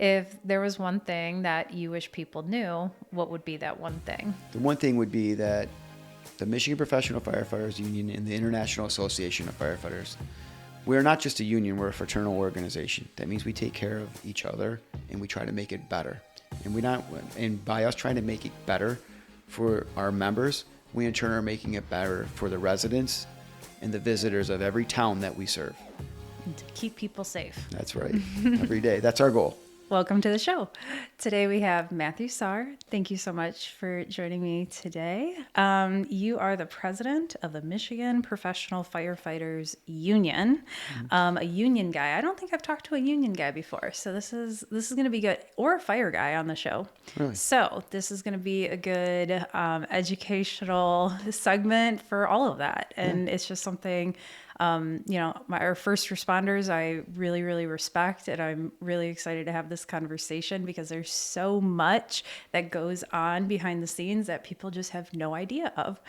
If there was one thing that you wish people knew, what would be that one thing? The one thing would be that the Michigan Professional Firefighters Union and the International Association of Firefighters, we're not just a union, we're a fraternal organization. That means we take care of each other and we try to make it better. And by us trying to make it better for our members, we in turn are making it better for the residents and the visitors of every town that we serve. And to keep people safe. That's right. Every day. That's our goal. Welcome to the show. Today we have Matthew Sahr. Thank you so much for joining me today. You are the president of the Michigan Professional Firefighters Union, a union guy. I don't think I've talked to a union guy before, so this is going to be good, or a fire guy on the show. Really? So this is going to be a good educational segment for all of that, and it's just something. Our first responders, I really, really respect, and I'm really excited to have this conversation because there's so much that goes on behind the scenes that people just have no idea of.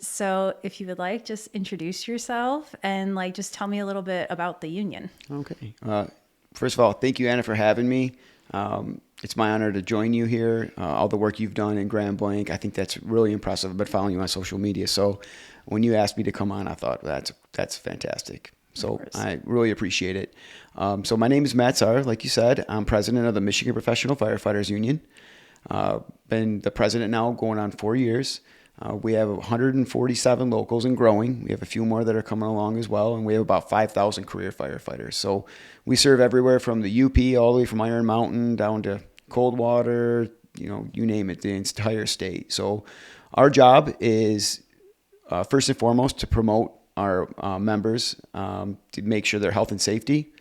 So if you would like, just introduce yourself and just tell me a little bit about the union. Okay. First of all, thank you, Anna, for having me. It's my honor to join you here. All the work you've done in Grand Blanc, I think that's really impressive. I've been following you on social media. So when you asked me to come on, I thought that's fantastic. So I really appreciate it. So my name is Matt Sahr, like you said. I'm president of the Michigan Professional Firefighters Union. Been the president now going on 4 years. We have 147 locals and growing. We have a few more that are coming along as well. And we have about 5,000 career firefighters. So we serve everywhere from the UP all the way from Iron Mountain down to Coldwater, you name it, the entire state. So our job is first and foremost to promote our members, to make sure their health and safety,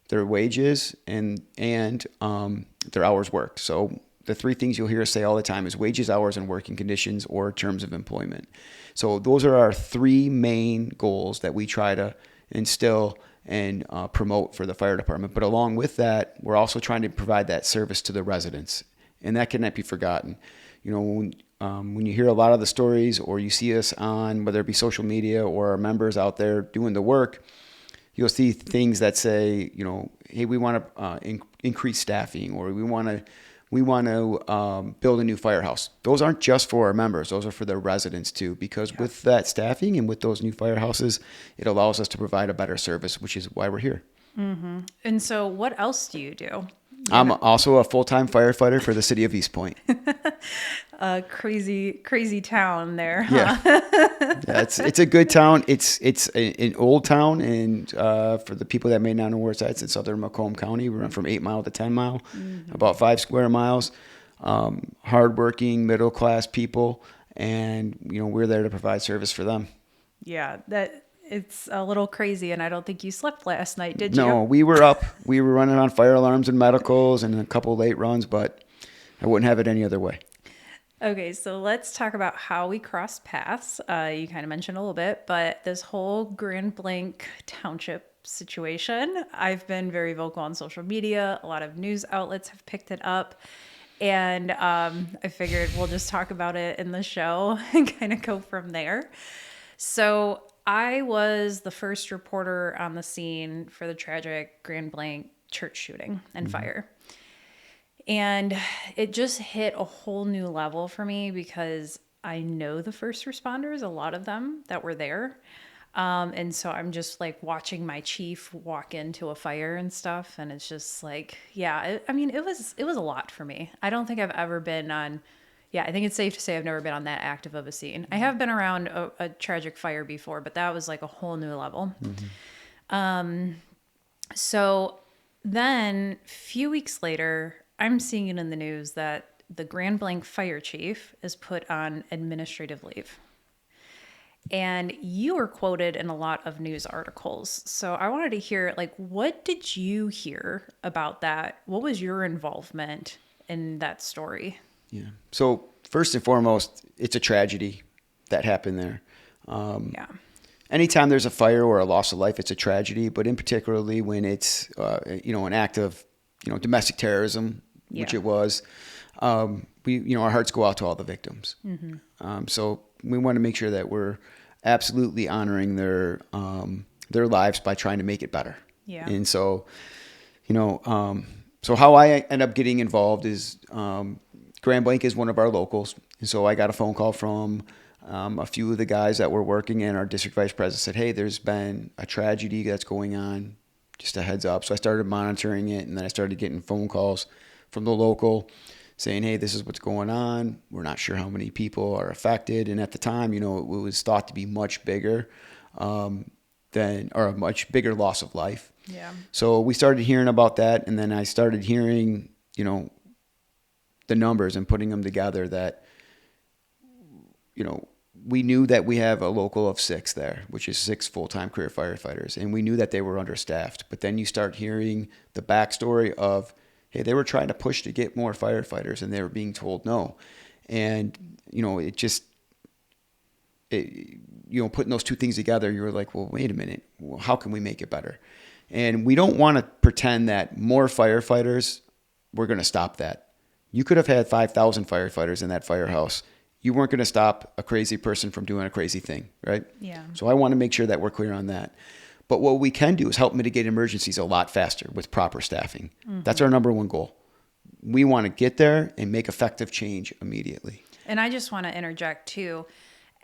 their wages, and their hours worked. So the three things you'll hear us say all the time is wages, hours, and working conditions, or terms of employment. So those are our three main goals that we try to instill and promote for the fire department. But along with that, we're also trying to provide that service to the residents, and that cannot be forgotten. When you hear a lot of the stories or you see us on, whether it be social media or our members out there doing the work, you'll see things that say, hey, we want to increase staffing, or we want to build a new firehouse. Those aren't just for our members; those are for the residents too. Because with that staffing and with those new firehouses, it allows us to provide a better service, which is why we're here. Mm-hmm. And so, what it's do? I'm also a full-time firefighter for the city of East Point. A crazy town there. Huh? Yeah, it's a good town. It's an old town, and for the people that may not know where it's at, it's in southern Macomb County. We run from 8 Mile to 10 Mile, about 5 square miles. Hardworking, middle-class people, and we're there to provide service for them. Yeah, it's a little crazy, and I don't think you slept last night, did you? No, we were up. We were running on fire alarms and medicals and a couple late runs, but I wouldn't have it any other way. Okay, so let's talk about how we crossed paths. You kind of mentioned a little bit, but this whole Grand Blanc Township situation, I've been very vocal on social media. A lot of news outlets have picked it up. And I figured we'll just talk about it in the show and kind of go from there. So I was the first reporter on the scene for the tragic Grand Blanc church shooting and fire. And it just hit a whole new level for me because I know the first responders, a lot of them that were there. And so I'm just watching my chief walk into a fire and stuff. And it's just it was a lot for me. I don't think I've ever been on, I think it's safe to say I've never been on that active of a scene. I have been around a tragic fire before, but that was a whole new level. So then a few weeks later, I'm seeing it in the news that the Grand Blanc fire chief is put on administrative leave. And you were quoted in a lot of news articles. So I wanted to hear, what did you hear about that? What was your involvement in that story? Yeah. So first and foremost, it's a tragedy that happened there. Anytime there's a fire or a loss of life, it's a tragedy. But in particularly when it's, an act of, domestic terrorism, which it was, our hearts go out to all the victims. So we want to make sure that we're absolutely honoring their lives by trying to make it better. Yeah. And so, So how I end up getting involved is Grand Blanc is one of our locals. And so I got a phone call from a few of the guys that were working, and our district vice president said, hey, there's been a tragedy that's going on, just a heads up. So I started monitoring it, and then I started getting phone calls from the local saying, hey, this is what's going on. We're not sure how many people are affected. And at the time, it was thought to be much bigger or a much bigger loss of life. Yeah. So we started hearing about that, and then I started hearing, the numbers and putting them together that, we knew that we have a local of 6 there, which is 6 full-time career firefighters, and we knew that they were understaffed. But then you start hearing the backstory of, hey, they were trying to push to get more firefighters, and they were being told no. And, putting those two things together, you were like, well, wait a minute, well, how can we make it better? And we don't want to pretend that more firefighters, we're going to stop that. You could have had 5,000 firefighters in that firehouse. You weren't going to stop a crazy person from doing a crazy thing, right? Yeah. So I want to make sure that we're clear on that. But what we can do is help mitigate emergencies a lot faster with proper staffing. Mm-hmm. That's our number one goal. We want to get there and make effective change immediately. And I just want to interject too.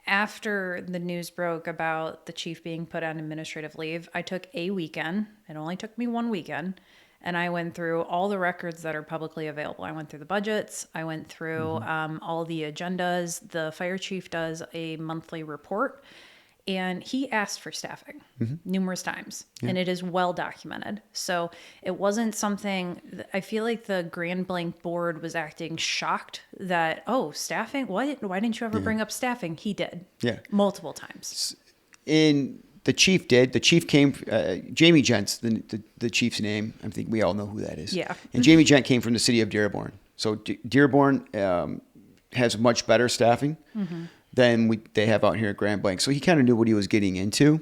After the news broke about the chief being put on administrative leave, I took a weekend. It only took me one weekend. And I went through all the records that are publicly available. I went through the budgets. I went through all the agendas. The fire chief does a monthly report. And he asked for staffing numerous times. Yeah. And it is well documented. So it wasn't something, I feel like the Grand Blanc board was acting shocked that, staffing? Why didn't you ever bring up staffing? He did. Yeah. Multiple times. The chief did. The chief came, Jamie Gent's the chief's name. I think we all know who that is. Yeah. And Jamie Gent came from the city of Dearborn. So Dearborn has much better staffing than they have out here at Grand Blanc. So he kind of knew what he was getting into.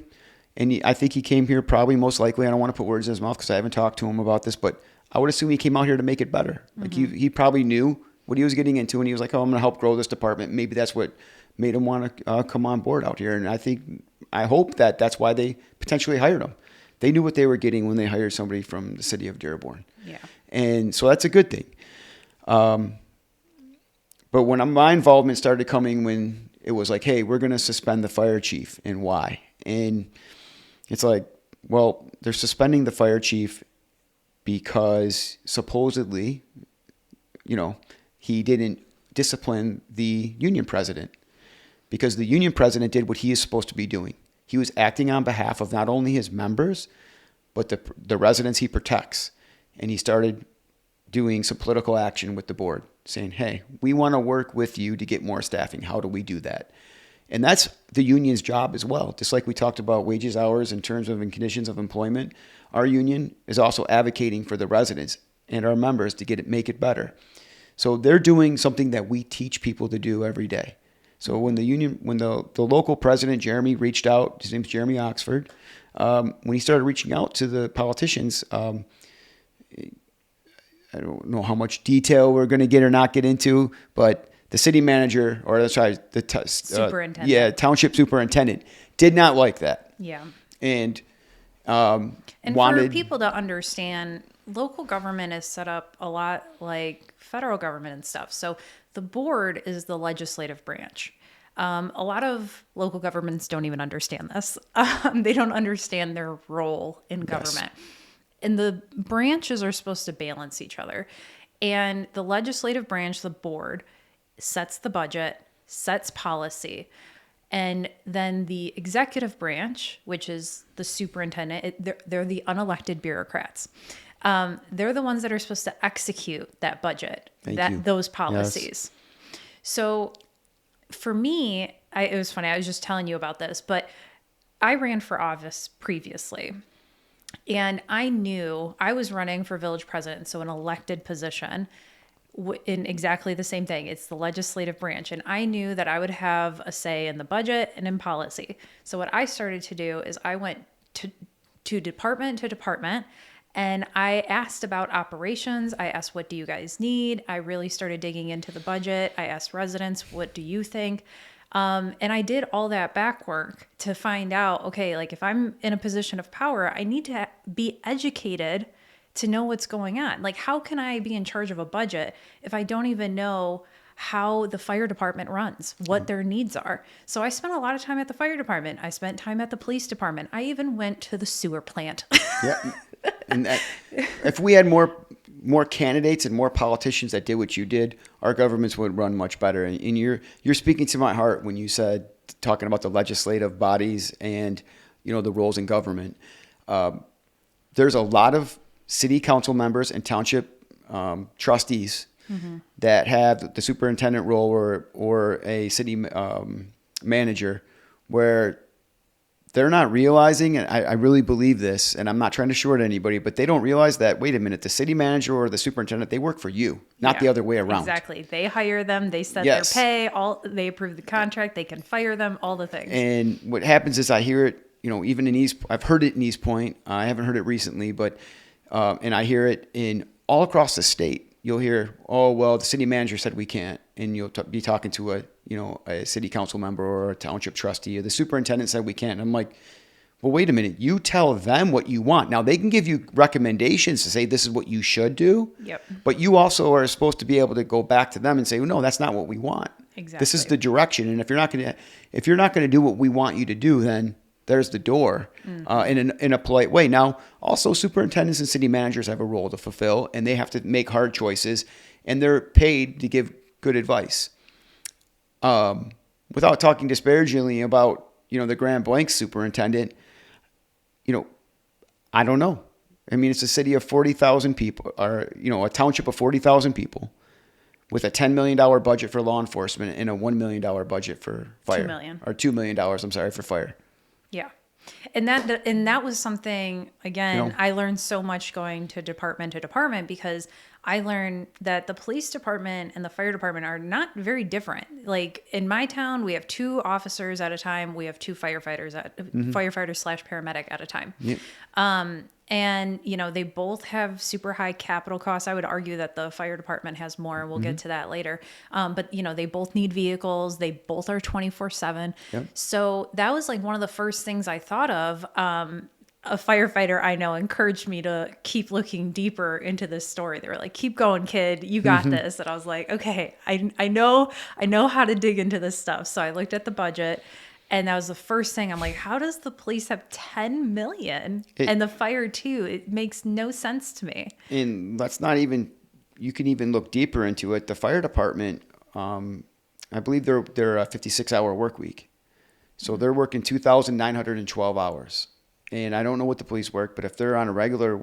And I think he came here probably most likely, I don't want to put words in his mouth because I haven't talked to him about this, but I would assume he came out here to make it better. Like he probably knew what he was getting into, and he was like, I'm going to help grow this department. Maybe that's what made him want to come on board out here. And I hope that that's why they potentially hired him. They knew what they were getting when they hired somebody from the city of Dearborn. Yeah. And so that's a good thing. But when my involvement started coming, when it was like, hey, we're going to suspend the fire chief, and why? And it's like, well, they're suspending the fire chief because supposedly, he didn't discipline the union president, because the union president did what he is supposed to be doing. He was acting on behalf of not only his members, but the residents he protects. And he started doing some political action with the board, saying, hey, we want to work with you to get more staffing. How do we do that? And that's the union's job as well. Just like we talked about wages, hours, in terms of and conditions of employment, our union is also advocating for the residents and our members to make it better. So they're doing something that we teach people to do every day. So when the local president, Jeremy, reached out, his name's Jeremy Oxford, when he started reaching out to the politicians, I don't know how much detail we're going to get or not get into, but the city manager, superintendent. Township superintendent, did not like that. Yeah. And for people to understand, local government is set up a lot like federal government and stuff. So the board is the legislative branch. A lot of local governments don't even understand this. They don't understand their role in government. Yes. And the branches are supposed to balance each other. And the legislative branch, the board, sets the budget, sets policy. And then the executive branch, which is the superintendent, they're the unelected bureaucrats. They're the ones that are supposed to execute that budget, those policies. Yes. So for me, it was funny. I was just telling you about this, but I ran for office previously. And I knew I was running for village president, so an elected position in exactly the same thing. It's the legislative branch. And I knew that I would have a say in the budget and in policy. So what I started to do is I went to department, and I asked about operations. I asked, what do you guys need? I really started digging into the budget. I asked residents, what do you think? And I did all that back work to find out, okay, like if I'm in a position of power, I need to be educated to know what's going on. Like, how can I be in charge of a budget if I don't even know how the fire department runs, what their needs are? So I spent a lot of time at the fire department. I spent time at the police department. I even went to the sewer plant. Yeah. And if we had more candidates and more politicians that did what you did, our governments would run much better. And you're speaking to my heart when you said, talking about the legislative bodies and, the roles in government. There's a lot of city council members and township trustees that have the superintendent role or a city manager where they're not realizing, and I really believe this, and I'm not trying to short anybody, but they don't realize that, wait a minute, the city manager or the superintendent, they work for you, not the other way around. Exactly. They hire them, they set Yes. their pay, they approve the contract, they can fire them, all the things. And what happens is I hear it, even in I've heard it in East Point. I haven't heard it recently, but, and I hear it in all across the state. You'll hear, oh, well, the city manager said we can't. And you'll be talking to a city council member or a township trustee, or the superintendent said we can't. And I'm like, well, wait a minute. You tell them what you want. Now, they can give you recommendations to say this is what you should do. Yep. But you also are supposed to be able to go back to them and say, well, no, that's not what we want. Exactly. This is the direction. And if you're not going to do what we want you to do, then there's the door, in a polite way. Now, also superintendents and city managers have a role to fulfill, and they have to make hard choices, and they're paid to give good advice. Without talking disparagingly about, the Grand Blanc superintendent, I don't know. I mean, it's a city of 40,000 people, or, a township of 40,000 people with a $10 million budget for law enforcement and a $1 million budget for fire. $2 million. Or $2 million, I'm sorry, for fire. Yeah. And that was something, again, I learned so much going to department because I learned that the police department and the fire department are not very different. Like in my town, we have 2 officers at a time. We have 2 firefighters /paramedic at a time. Yep. And, they both have super high capital costs. I would argue that the fire department has more. We'll get to that later. But, they both need vehicles. They both are 24/7. Yep. So that was like one of the first things I thought of. A firefighter I know encouraged me to keep looking deeper into this story. They were like, keep going, kid. You got this. And I was like, okay, I know how to dig into this stuff. So I looked at the budget. And that was the first thing. I'm like, how does the police have 10 million and the fire too? It makes no sense to me. And let's not even, you can even look deeper into it. The fire department, I believe they're a 56-hour work week. So they're working 2,912 hours. And I don't know what the police work, but if they're on a regular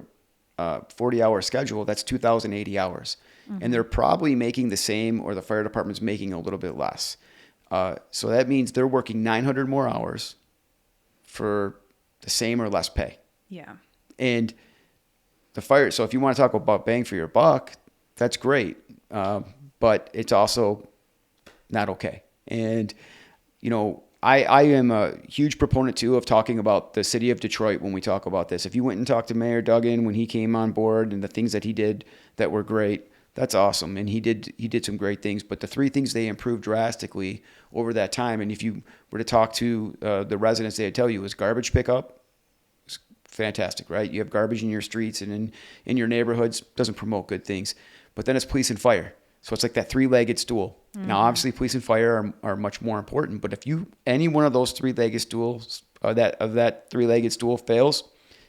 40-hour schedule, that's 2,080 hours. And they're probably making the same, or the fire department's making a little bit less. So that means they're working 900 more hours for the same or less pay. Yeah. And so if you want to talk about bang for your buck, that's great. But it's also not okay. And, I am a huge proponent too of talking about the city of Detroit when we talk about this. If you went and talked to Mayor Duggan when he came on board and the things that he did that were great, that's awesome. And he did some great things. But the 3 things they improved drastically over that time, and if you were to talk to the residents, they'd tell you, was garbage pickup. It's fantastic, right? You have garbage in your streets and in your neighborhoods. Doesn't promote good things. But then it's police and fire. So it's like that 3-legged stool. Now, obviously, police and fire are much more important. But if any one of those 3-legged stools, that 3-legged stool fails,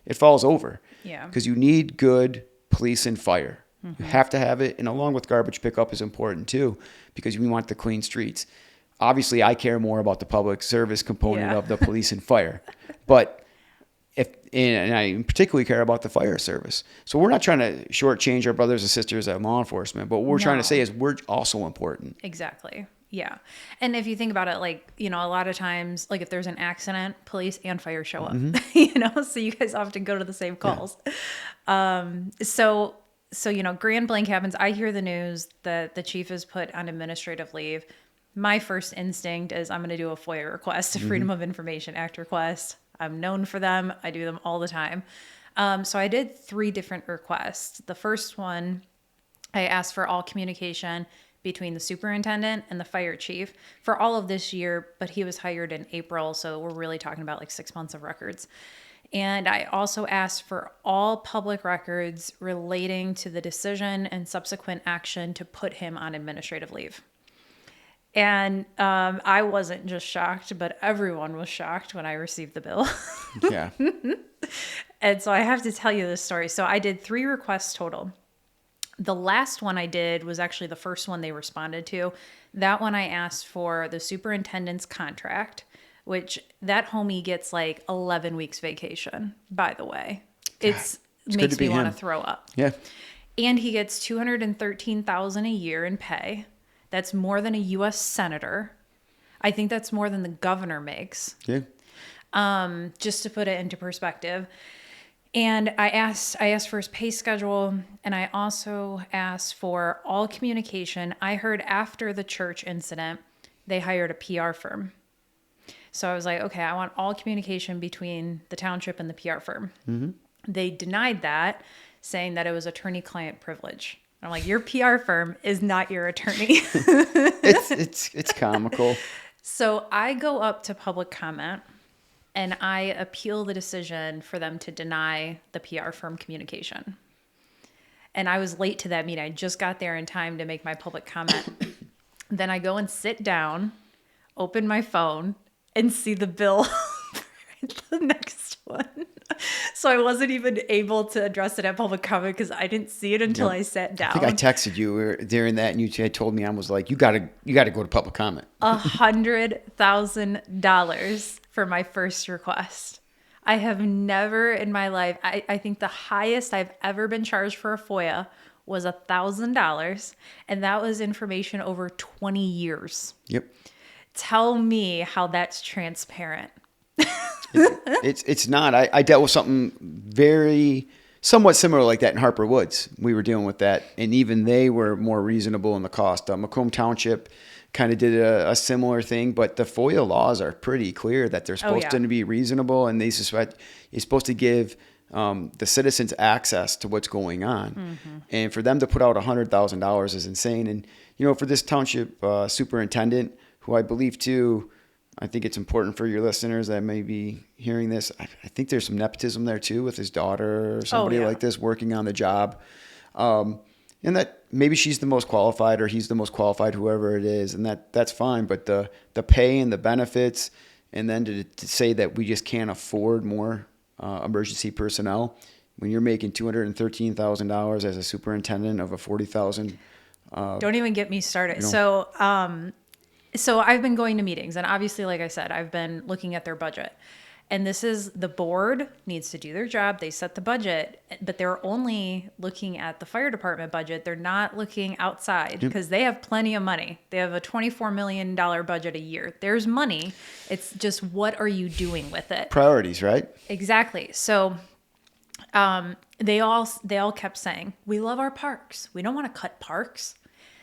it falls over. Yeah. Because you need good police and fire. You have to have it. And along with garbage pickup is important too, because we want the clean streets. Obviously, I care more about the public service component of the police and fire. But and I particularly care about the fire service. So we're not trying to shortchange our brothers and sisters at law enforcement, but what we're trying to say is we're also important. Exactly. Yeah. And if you think about it, like, a lot of times, like if there's an accident, police and fire show up, so you guys often go to the same calls. Yeah. So, Grand Blanc happens. I hear the news that the chief is put on administrative leave. My first instinct is I'm going to do a FOIA request, a Freedom of Information Act request. I'm known for them. I do them all the time. So I did 3 different requests. The first one, I asked for all communication between the superintendent and the fire chief for all of this year, but he was hired in April. So we're really talking about like 6 months of records. And I also asked for all public records relating to the decision and subsequent action to put him on administrative leave. And I wasn't just shocked, but everyone was shocked when I received the bill. Yeah. And so I have to tell you this story. So I did 3 requests total. The last one I did was actually the first one they responded to. That one I asked for the superintendent's contract, which that homie gets like 11 weeks vacation, by the way. It makes me want to throw up. Yeah. And he gets $213,000 a year in pay. That's more than a U.S. senator. I think that's more than the governor makes. Yeah. Just to put it into perspective. And I asked for his pay schedule, and I also asked for all communication. I heard after the church incident, they hired a PR firm. So I was like, okay, I want all communication between the township and the PR firm. Mm-hmm. They denied that, saying that it was attorney-client privilege. I'm like, your PR firm is not your attorney. It's comical. So I go up to public comment and I appeal the decision for them to deny the PR firm communication. And I was late to that meeting. I just got there in time to make my public comment. Then I go and sit down, open my phone, and see the bill for the next one. So I wasn't even able to address it at public comment because I didn't see it until I sat down. I think I texted you during that, and you had told me, I was like, you got to go to public comment. $100,000 for my first request. I have never in my life, I think the highest I've ever been charged for a FOIA was $1,000, and that was information over 20 years. Yep. Tell me how that's transparent. It's not. I dealt with something somewhat similar like that in Harper Woods. We were dealing with that, and even they were more reasonable in the cost. Macomb Township kind of did a similar thing, but the FOIA laws are pretty clear that they're supposed to be reasonable, and you're supposed to give the citizens access to what's going on. Mm-hmm. And for them to put out $100,000 is insane. And, for this township superintendent, who I believe too, I think it's important for your listeners that may be hearing this. I think there's some nepotism there too with his daughter or somebody like this working on the job. And that maybe she's the most qualified or he's the most qualified, whoever it is. And that's fine. But the pay and the benefits, and then to say that we just can't afford more emergency personnel when you're making $213,000 as a superintendent of a 40,000. Don't even get me started. So I've been going to meetings, and obviously, like I said, I've been looking at their budget. And this is the board needs to do their job. They set the budget, but they're only looking at the fire department budget. They're not looking outside because they have plenty of money. They have a $24 million budget a year. There's money. It's just, what are you doing with it? Priorities, right? Exactly. So they all kept saying, we love our parks. We don't want to cut parks.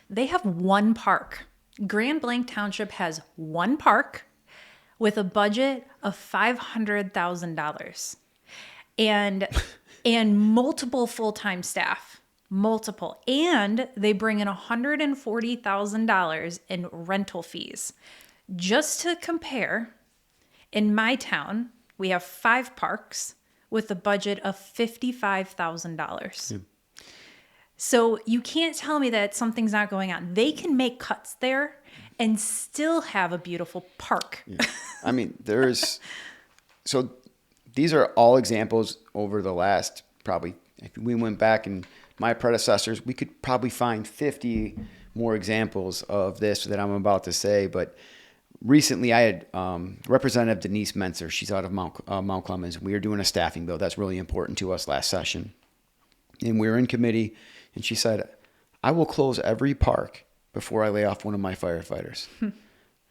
They have one park. Grand Blanc Township has one park with a budget of $500,000 and multiple full-time staff, and they bring in $140,000 in rental fees. Just to compare, in my town, we have 5 parks with a budget of $55,000. Yeah. So you can't tell me that something's not going on. They can make cuts there and still have a beautiful park. Yeah. I mean, so these are all examples over the last, probably, if we went back and my predecessors, we could probably find 50 more examples of this that I'm about to say. But recently I had Representative Denise Menser. She's out of Mount Clemens. We were doing a staffing bill. That's really important to us last session. And we were in committee. And she said, I will close every park before I lay off one of my firefighters.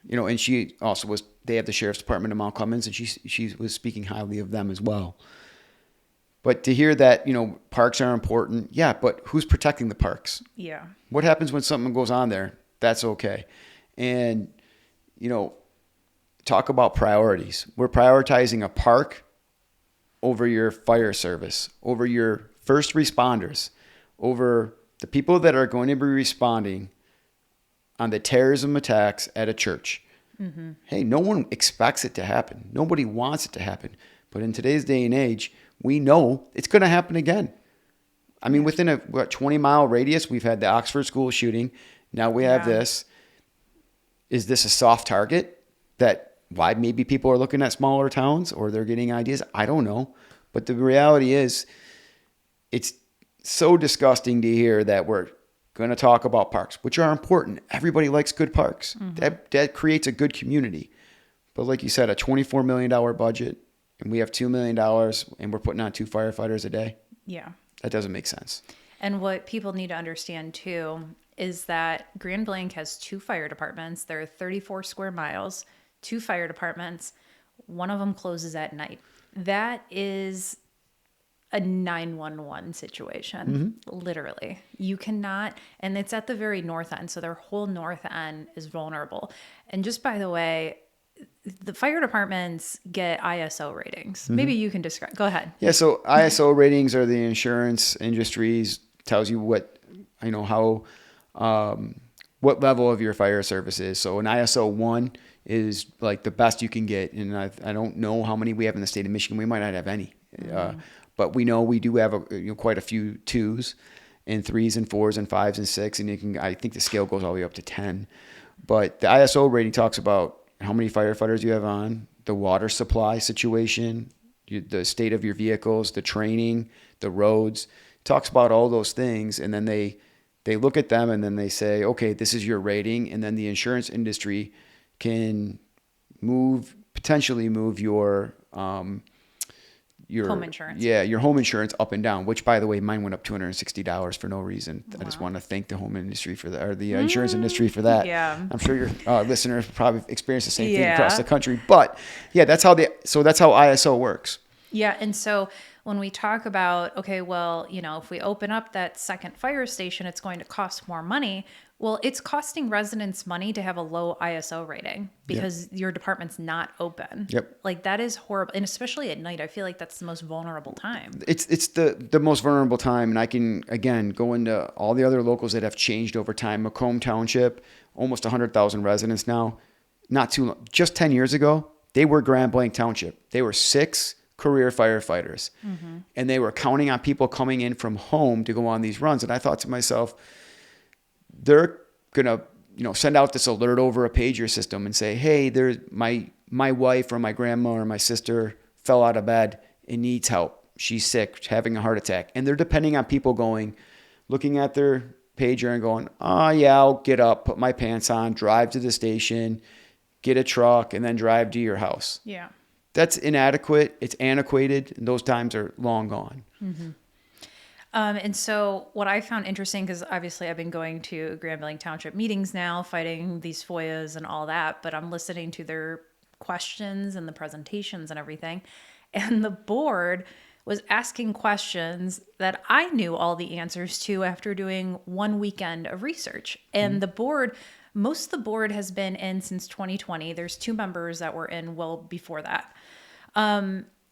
And she also they have the sheriff's department in Mount Clemens, and she was speaking highly of them as well. But to hear that, parks are important. Yeah, but who's protecting the parks? Yeah. What happens when something goes on there? That's okay. And, talk about priorities. We're prioritizing a park over your fire service, over your first responders, over the people that are going to be responding on the terrorism attacks at a church. Mm-hmm. Hey, no one expects it to happen. Nobody wants it to happen. But in today's day and age, we know it's going to happen again. I mean, within a 20-mile radius, we've had the Oxford school shooting. Now we have this. Is this a soft target that why maybe people are looking at smaller towns or they're getting ideas? I don't know. But the reality is it's so disgusting to hear that we're going to talk about parks, which are important. Everybody likes good parks. That creates a good community. But like you said, a $24 million budget, and we have $2 million, and we're putting on 2 firefighters a day. Yeah. That doesn't make sense. And what people need to understand too is that Grand Blanc has 2 fire departments. There are 34 square miles, 2 fire departments. One of them closes at night. That is a 911 situation, literally. You cannot, and it's at the very north end, so their whole north end is vulnerable. And just by the way, the fire departments get ISO ratings. Maybe you can describe. Go ahead. Yeah, so ISO ratings are the insurance industries, tells you what, how, what level of your fire service is. So an ISO 1 is like the best you can get. And I don't know how many we have in the state of Michigan. We might not have any. But we know we do have quite a few 2s and 3s and 4s and 5s and 6. And I think the scale goes all the way up to 10. But the ISO rating talks about how many firefighters you have on, the water supply situation, the state of your vehicles, the training, the roads. It talks about all those things. And then they look at them and then they say, okay, this is your rating. And then the insurance industry can potentially move your home insurance. Yeah, your home insurance up and down, which by the way, mine went up $260 for no reason. Wow. I just want to thank the home industry or the insurance industry for that. Yeah. I'm sure your listeners probably experience the same thing across the country, but yeah, that's how ISO works. Yeah. And so when we talk about, okay, well, if we open up that second fire station, it's going to cost more money. Well, it's costing residents money to have a low ISO rating because your department's not open. Yep. Like that is horrible. And especially at night, I feel like that's the most vulnerable time. It's the most vulnerable time. And I can, again, go into all the other locals that have changed over time. Macomb Township, almost 100,000 residents now. Not too long. Just 10 years ago, they were Grand Blanc Township. They were 6 career firefighters. And they were counting on people coming in from home to go on these runs. And I thought to myself, they're going to, send out this alert over a pager system and say, hey, there's my wife or my grandma or my sister fell out of bed and needs help. She's sick, having a heart attack. And they're depending on people looking at their pager and going, oh yeah, I'll get up, put my pants on, drive to the station, get a truck, and then drive to your house. Yeah. That's inadequate. It's antiquated. And those times are long gone. And so what I found interesting, because obviously I've been going to Grand Blanc Township meetings now, fighting these FOIAs and all that, but I'm listening to their questions and the presentations and everything. And the board was asking questions that I knew all the answers to after doing one weekend of research. And most of the board has been in since 2020. There's 2 members that were in well before that.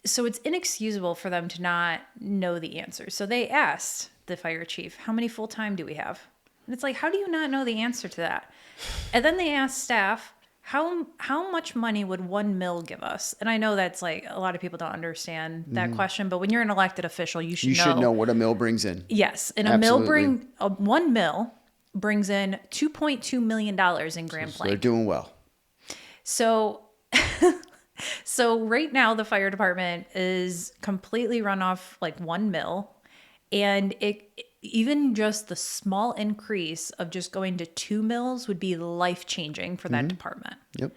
So it's inexcusable for them to not know the answers. So they asked the fire chief, how many full-time do we have? And it's like, how do you not know the answer to that? And then they asked staff, how much money would 1 mil give us? And I know that's like, a lot of people don't understand that question, but when you're an elected official, you should know what a mill brings in. Yes. And Absolutely. 1 mil brings in $2.2 million in Grand Blanc. So they're doing well. So right now the fire department is completely run off like 1 mil, and even just the small increase of just going to 2 mils would be life-changing for that department. Yep.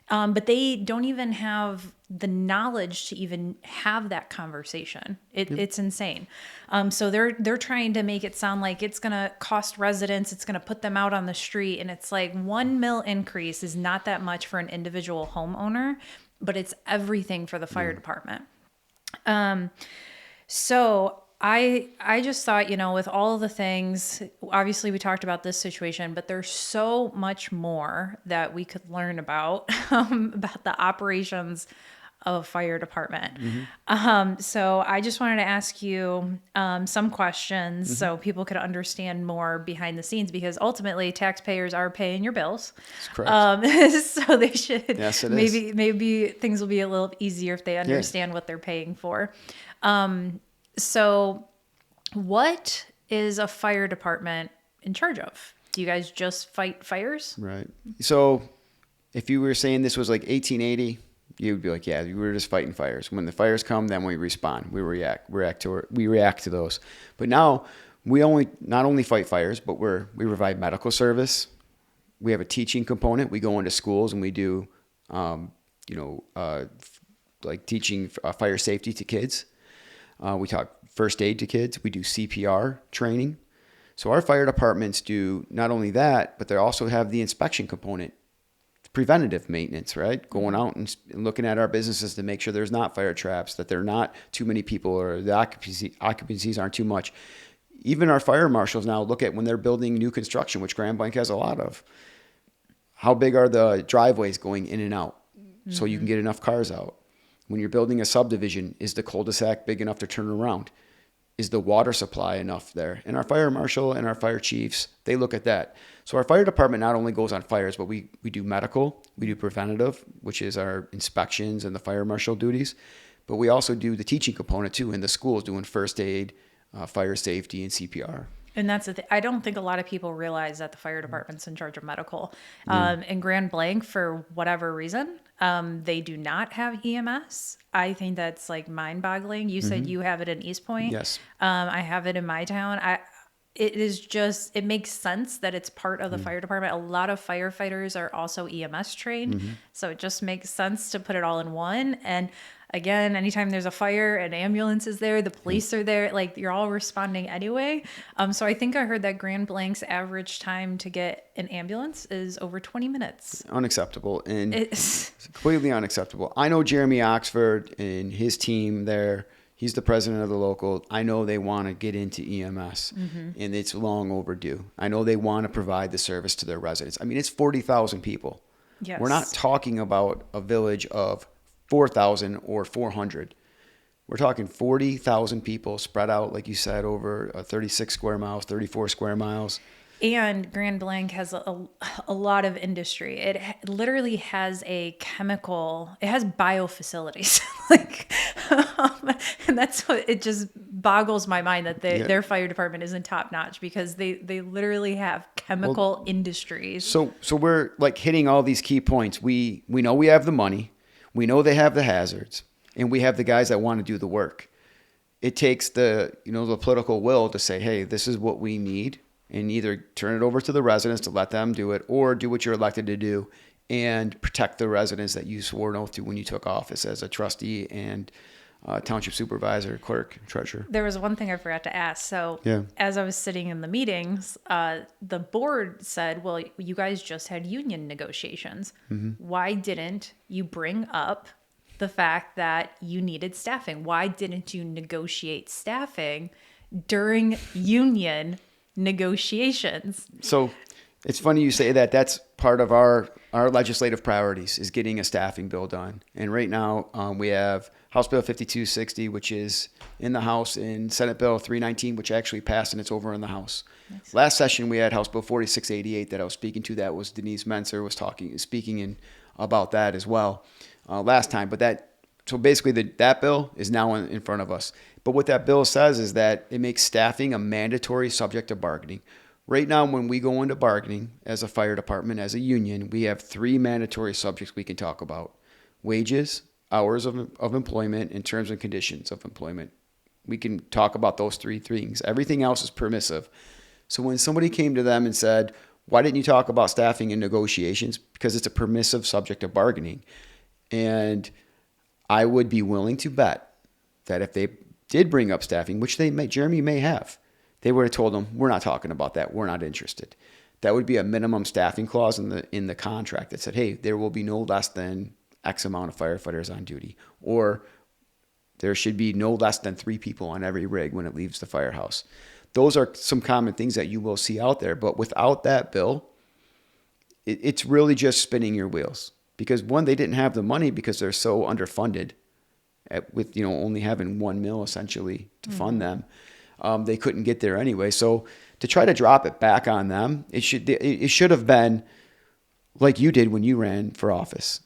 But they don't even have the knowledge to even have that conversation. It's insane. So they're trying to make it sound like it's going to cost residents, it's going to put them out on the street, and it's like 1 mil increase is not that much for an individual homeowner, but it's everything for the fire department. So I just thought, with all of the things, obviously we talked about this situation, but there's so much more that we could learn about the operations of a fire department. So I just wanted to ask you some questions so people could understand more behind the scenes, because ultimately taxpayers are paying your bills. That's correct. So they should, Yes, it is. maybe things will be a little easier if they understand what they're paying for. So what is a fire department in charge of? Do you guys just fight fires? Right. So if you were saying this was like 1880, you would be like, yeah, we were just fighting fires. When the fires come, then we respond. We react to those. But now we not only fight fires, but we provide medical service. We have a teaching component. We go into schools and we do, like teaching fire safety to kids. We talk first aid to kids. We do CPR training. So our fire departments do not only that, but they also have the inspection component, preventative maintenance, right? Going out and looking at our businesses to make sure there's not fire traps, that there are not too many people, or the occupancies aren't too much. Even our fire marshals now look at when they're building new construction, which Grand Blanc has a lot of. How big are the driveways going in and out so you can get enough cars out? When you're building a subdivision, is the cul-de-sac big enough to turn around? Is the water supply enough there? And our fire marshal and our fire chiefs, they look at that. So our fire department not only goes on fires, but we do medical, we do preventative, which is our inspections and the fire marshal duties. But we also do the teaching component too in the schools, doing first aid, fire safety, and CPR. And that's the thing. I don't think a lot of people realize that the fire department's in charge of medical. In Grand Blanc, for whatever reason, they do not have EMS. I think that's like mind-boggling. You said you have it in East Point. Yes. I have it in my town. It makes sense that it's part of the fire department. A lot of firefighters are also EMS trained. So it just makes sense to put it all in one. And again, anytime there's a fire, an ambulance is there, the police are there, like you're all responding anyway. So I think I heard that Grand Blanc's average time to get an ambulance is over 20 minutes. Unacceptable. And it's completely unacceptable. I know Jeremy Oxford and his team there. He's the president of the local. I know they want to get into EMS, and it's long overdue. I know they want to provide the service to their residents. I mean, it's 40,000 people. Yes. We're not talking about a village of 4,000 or 400. We're talking 40,000 people spread out, like you said, over 36 square miles, 34 square miles. And Grand Blanc has a lot of industry. It literally has it has bio facilities. And that's what, it just boggles my mind that their fire department isn't top notch, because they literally have chemical industries. So we're like hitting all these key points. We know we have the money. We know they have the hazards, and we have the guys that want to do the work. It takes the political will to say, hey, this is what we need, and either turn it over to the residents to let them do it, or do what you're elected to do and protect the residents that you swore an oath to when you took office as a trustee and township supervisor, clerk, treasurer. There was one thing I forgot to ask. So as I was sitting in the meetings, the board said, well, you guys just had union negotiations. Why didn't you bring up the fact that you needed staffing? Why didn't you negotiate staffing during union negotiations? So it's funny you say that. That's part of our legislative priorities, is getting a staffing bill done. And right now we have House Bill 5260, which is in the House, and Senate Bill 319, which actually passed, and it's over in the House. Nice. Last session we had House Bill 4688 that I was speaking to. That was Denise Menser was speaking about that as well last time. But so basically that bill is now in front of us. But what that bill says is that it makes staffing a mandatory subject of bargaining. Right now, when we go into bargaining as a fire department, as a union, we have 3 mandatory subjects we can talk about: wages, hours of employment, and terms and conditions of employment. We can talk about those 3 things. Everything else is permissive. So when somebody came to them and said, why didn't you talk about staffing in negotiations? Because it's a permissive subject of bargaining. And I would be willing to bet that if they did bring up staffing, which Jeremy may have, they would have told them, we're not talking about that. We're not interested. That would be a minimum staffing clause in the contract that said, hey, there will be no less than X amount of firefighters on duty, or there should be no less than 3 people on every rig when it leaves the firehouse. Those are some common things that you will see out there. But without that bill, it's really just spinning your wheels. because one, they didn't have the money because they're so underfunded with, only having 1 mil essentially to fund them. They couldn't get there anyway. So to try to drop it back on them, it should have been like you did when you ran for office.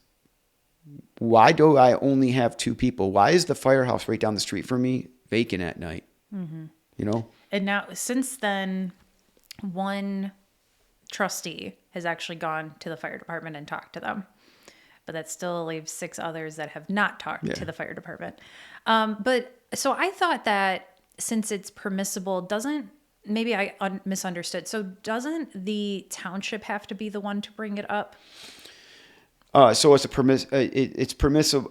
Why do I only have 2 people? Why is the firehouse right down the street from me vacant at night? And now, since then, one trustee has actually gone to the fire department and talked to them. But that still leaves 6 others that have not talked to the fire department. So I thought that since it's permissible, maybe I misunderstood. So doesn't the township have to be the one to bring it up? So it's it's permissible.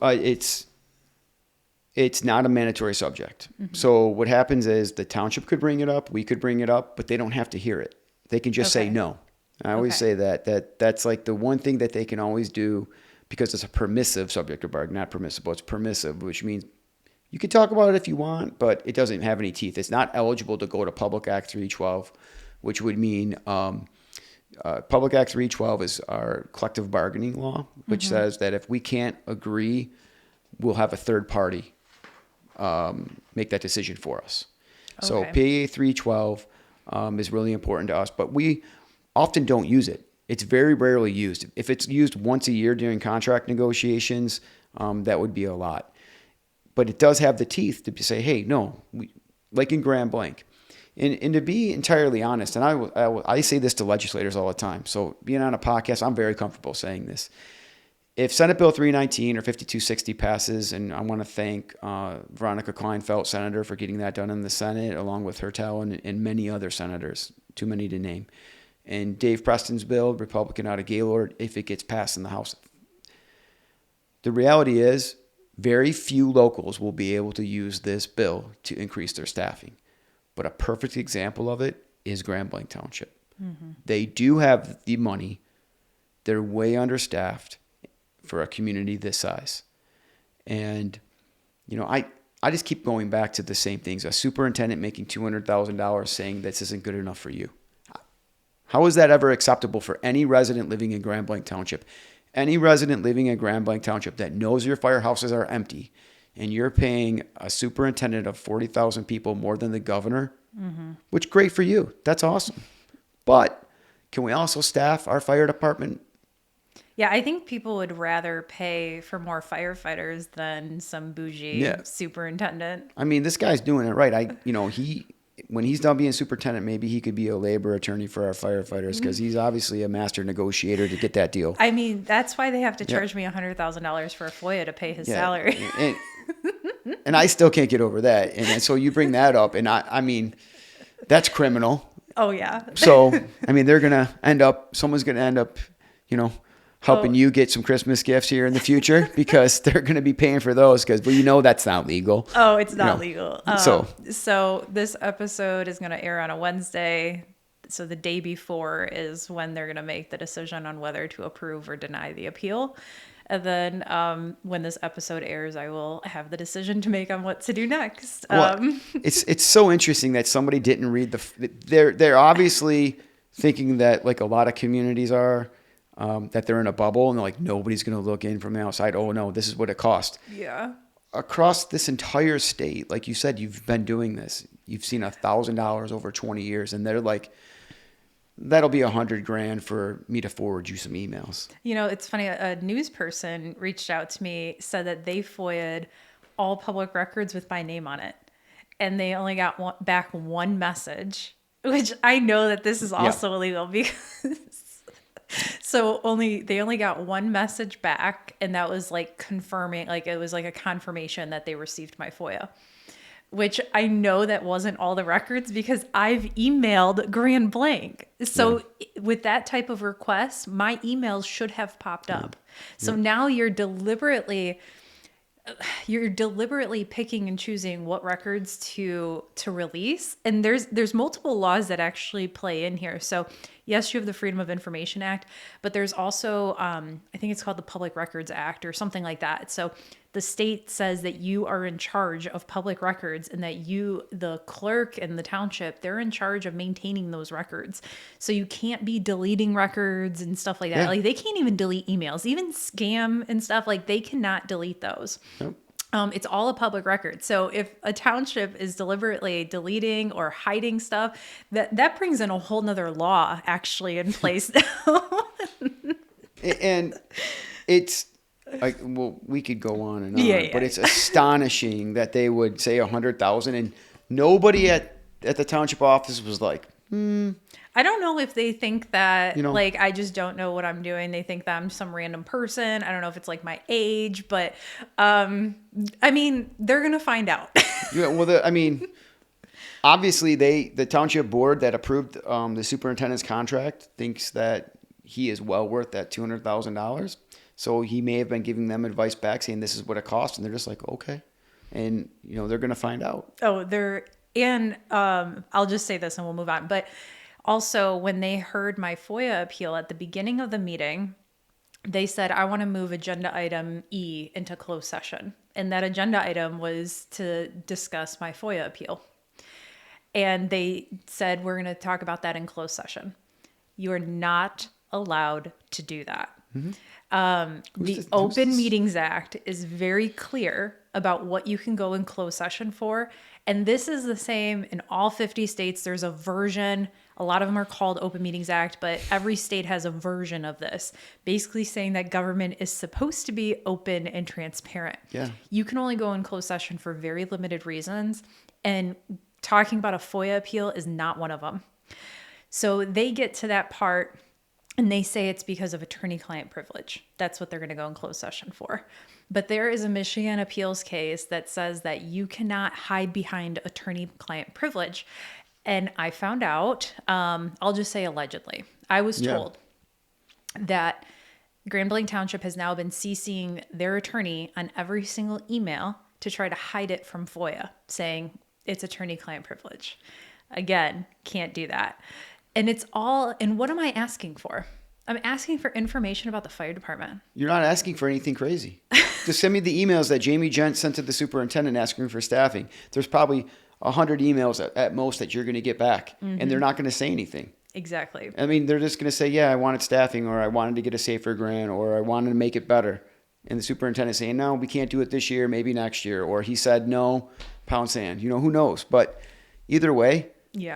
It's not a mandatory subject. So what happens is the township could bring it up, we could bring it up, but they don't have to hear it. They can just say no. I always say that's like the one thing that they can always do, because it's a permissive subject of bargaining, not permissible. It's permissive, which means you can talk about it if you want, but it doesn't have any teeth. It's not eligible to go to Public Act 312, which would mean Public Act 312 is our collective bargaining law, which says that if we can't agree, we'll have a third party make that decision for us. So PA 312 is really important to us, but we often don't use it. It's very rarely used. If it's used once a year during contract negotiations, that would be a lot. But it does have the teeth to say, hey, no, like in Grand Blanc. And to be entirely honest, and I say this to legislators all the time, so being on a podcast, I'm very comfortable saying this. If Senate Bill 319 or 5260 passes, and I want to thank Veronica Kleinfeld, Senator, for getting that done in the Senate, along with Hertel and many other senators, too many to name. And Dave Preston's bill, Republican out of Gaylord, if it gets passed in the House. The reality is very few locals will be able to use this bill to increase their staffing. But a perfect example of it is Grand Blanc Township. They do have the money. They're way understaffed for a community this size. And, I just keep going back to the same things. A superintendent making $200,000 saying this isn't good enough for you. How is that ever acceptable for any resident living in Grand Blanc Township? Any resident living in Grand Blanc Township that knows your firehouses are empty and you're paying a superintendent of 40,000 people more than the governor, which great for you. That's awesome. But can we also staff our fire department? Yeah, I think people would rather pay for more firefighters than some bougie superintendent. I mean, this guy's doing it right. When he's done being superintendent, maybe he could be a labor attorney for our firefighters, because he's obviously a master negotiator to get that deal. I mean, that's why they have to charge me $100,000 for a FOIA to pay his salary. And I still can't get over that. And so you bring that up, and I mean, that's criminal. Oh, yeah. So, I mean, someone's going to end up, helping you get some Christmas gifts here in the future, because they're going to be paying for those, because that's not legal. Oh, it's not legal. So this episode is going to air on a Wednesday. So the day before is when they're going to make the decision on whether to approve or deny the appeal. And then when this episode airs, I will have the decision to make on what to do next. It's so interesting that somebody didn't read they're obviously thinking that, like a lot of communities are, that they're in a bubble and they're like, nobody's going to look in from the outside. Oh no, this is what it cost. Yeah. Across this entire state, like you said, you've been doing this. You've seen $1,000 over 20 years, and they're like, that'll be $100,000 for me to forward you some emails. It's funny. A news person reached out to me, said that they FOIA'd all public records with my name on it, and they only got back one message, which I know that this is also illegal, because they only got one message back, and that was like confirming, like it was like a confirmation that they received my FOIA, which I know that wasn't all the records, because I've emailed Grand Blanc. So with that type of request, my emails should have popped up. So now you're deliberately picking and choosing what records to release. And there's multiple laws that actually play in here. So yes, you have the Freedom of Information Act, but there's also, I think it's called the Public Records Act or something like that. So The state says that you are in charge of public records and that you, the clerk in the township, they're in charge of maintaining those records. So you can't be deleting records and stuff like that. Yeah. Like they can't even delete emails, even scam and stuff. Like they cannot delete those. Yep. It's all a public record. So if a township is deliberately deleting or hiding stuff, that brings in a whole nother law actually in place. And it's like, well, we could go on and on, Yeah. but it's astonishing that they would say 100,000 and nobody at the township office was like, I don't know if they think that, You know. like, I just don't know what I'm doing. They think that I'm some random person. I don't know if it's like my age, but I mean, they're going to find out. yeah, well, I mean, obviously the township board that approved the superintendent's contract thinks that he is well worth that $200,000. So he may have been giving them advice back saying this is what it costs. And they're just like, okay. And, they're going to find out. I'll just say this and we'll move on. But also, when they heard my FOIA appeal at the beginning of the meeting, they said, I want to move agenda item E into closed session. And that agenda item was to discuss my FOIA appeal. And they said, we're going to talk about that in closed session. You are not allowed to do that. The Open Meetings Act is very clear about what you can go in closed session for. And this is the same in all 50 states. There's a version. A lot of them are called Open Meetings Act, but every state has a version of this, basically saying that government is supposed to be open and transparent. Yeah. You can only go in closed session for very limited reasons. And talking about a FOIA appeal is not one of them. So they get to that part and they say it's because of attorney-client privilege. That's what they're going to go in closed session for. But there is a Michigan appeals case that says that you cannot hide behind attorney-client privilege. And I found out, I'll just say allegedly, I was told that Grand Blanc Township has now been CCing their attorney on every single email to try to hide it from FOIA, saying it's attorney-client privilege. Again, can't do that. And and what am I asking for? I'm asking for information about the fire department. You're not asking for anything crazy. Just send me the emails that Jamie Gent sent to the superintendent asking for staffing. There's probably 100 emails at most that you're going to get back, and they're not going to say anything. Exactly. I mean, they're just going to say, yeah, I wanted staffing, or I wanted to get a safer grant, or I wanted to make it better. And the superintendent saying, no, we can't do it this year, maybe next year. Or he said, no, pound sand. Who knows? But either way,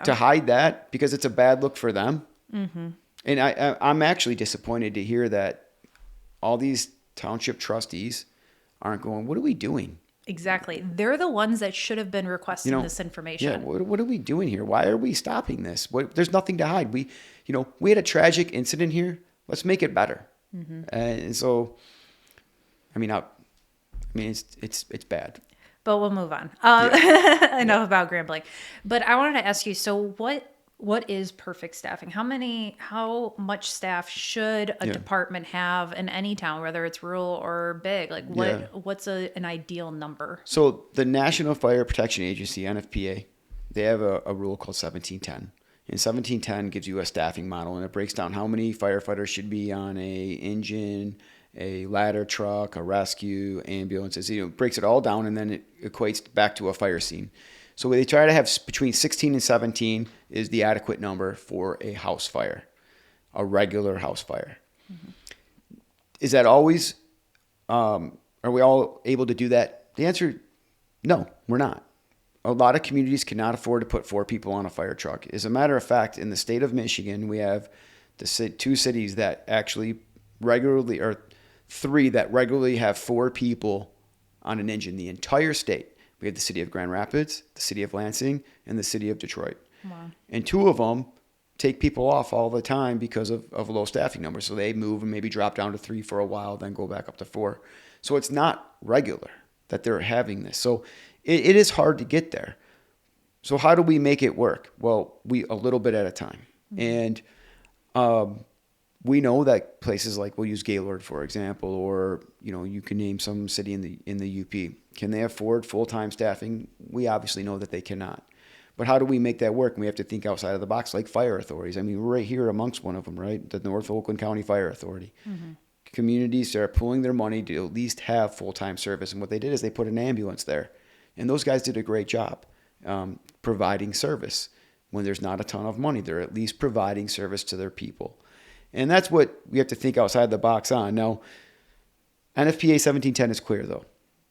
to hide that, because it's a bad look for them. And I'm actually disappointed to hear that all these township trustees aren't going, what are we doing? Exactly. They're the ones that should have been requesting this information. Yeah, what are we doing here? Why are we stopping this? There's nothing to hide. We had a tragic incident here. Let's make it better. And so, it's bad. But we'll move on. Enough about Grand Blanc. But I wanted to ask you, so what is perfect staffing? How much staff should a department have in any town, whether it's rural or big? Like what's an ideal number? So the National Fire Protection Agency, NFPA, they have a rule called 1710. And 1710 gives you a staffing model, and it breaks down how many firefighters should be on a engine, a ladder truck, a rescue, ambulances. It breaks it all down, and then it equates back to a fire scene. So they try to have between 16 and 17 is the adequate number for a house fire, a regular house fire. Is that always, are we all able to do that? The answer, no, we're not. A lot of communities cannot afford to put 4 people on a fire truck. As a matter of fact, in the state of Michigan, we have the 2 cities that actually regularly, or 3 that regularly have 4 people on an engine, the entire state. We have the city of Grand Rapids, the city of Lansing, and the city of Detroit. Wow. And 2 of them take people off all the time because of low staffing numbers. So they move and maybe drop down to 3 for a while, then go back up to 4. So it's not regular that they're having this. So it is hard to get there. So how do we make it work? Well, a little bit at a time. And we know that places like, we'll use Gaylord, for example, or, you can name some city in the UP. Can they afford full-time staffing? We obviously know that they cannot. But how do we make that work? And we have to think outside of the box, like fire authorities. I mean, we're right here amongst one of them, right? The North Oakland County Fire Authority. communities are pooling their money to at least have full-time service. And what they did is they put an ambulance there. And those guys did a great job providing service. When there's not a ton of money, they're at least providing service to their people. And that's what we have to think outside the box on. Now, NFPA 1710 is clear, though.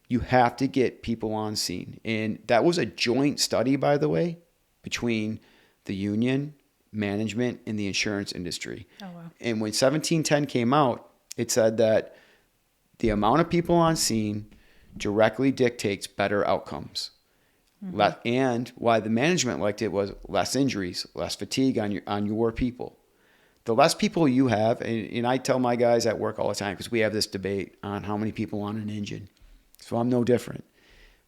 You have to get people on scene. And that was a joint study, by the way, between the union, management, and the insurance industry. Oh, wow. And when 1710 came out, it said that the amount of people on scene directly dictates better outcomes. Mm-hmm. And why the management liked it was less injuries, less fatigue on your people. The less people you have, and I tell my guys at work all the time, because we have this debate on how many people on an engine. So I'm no different.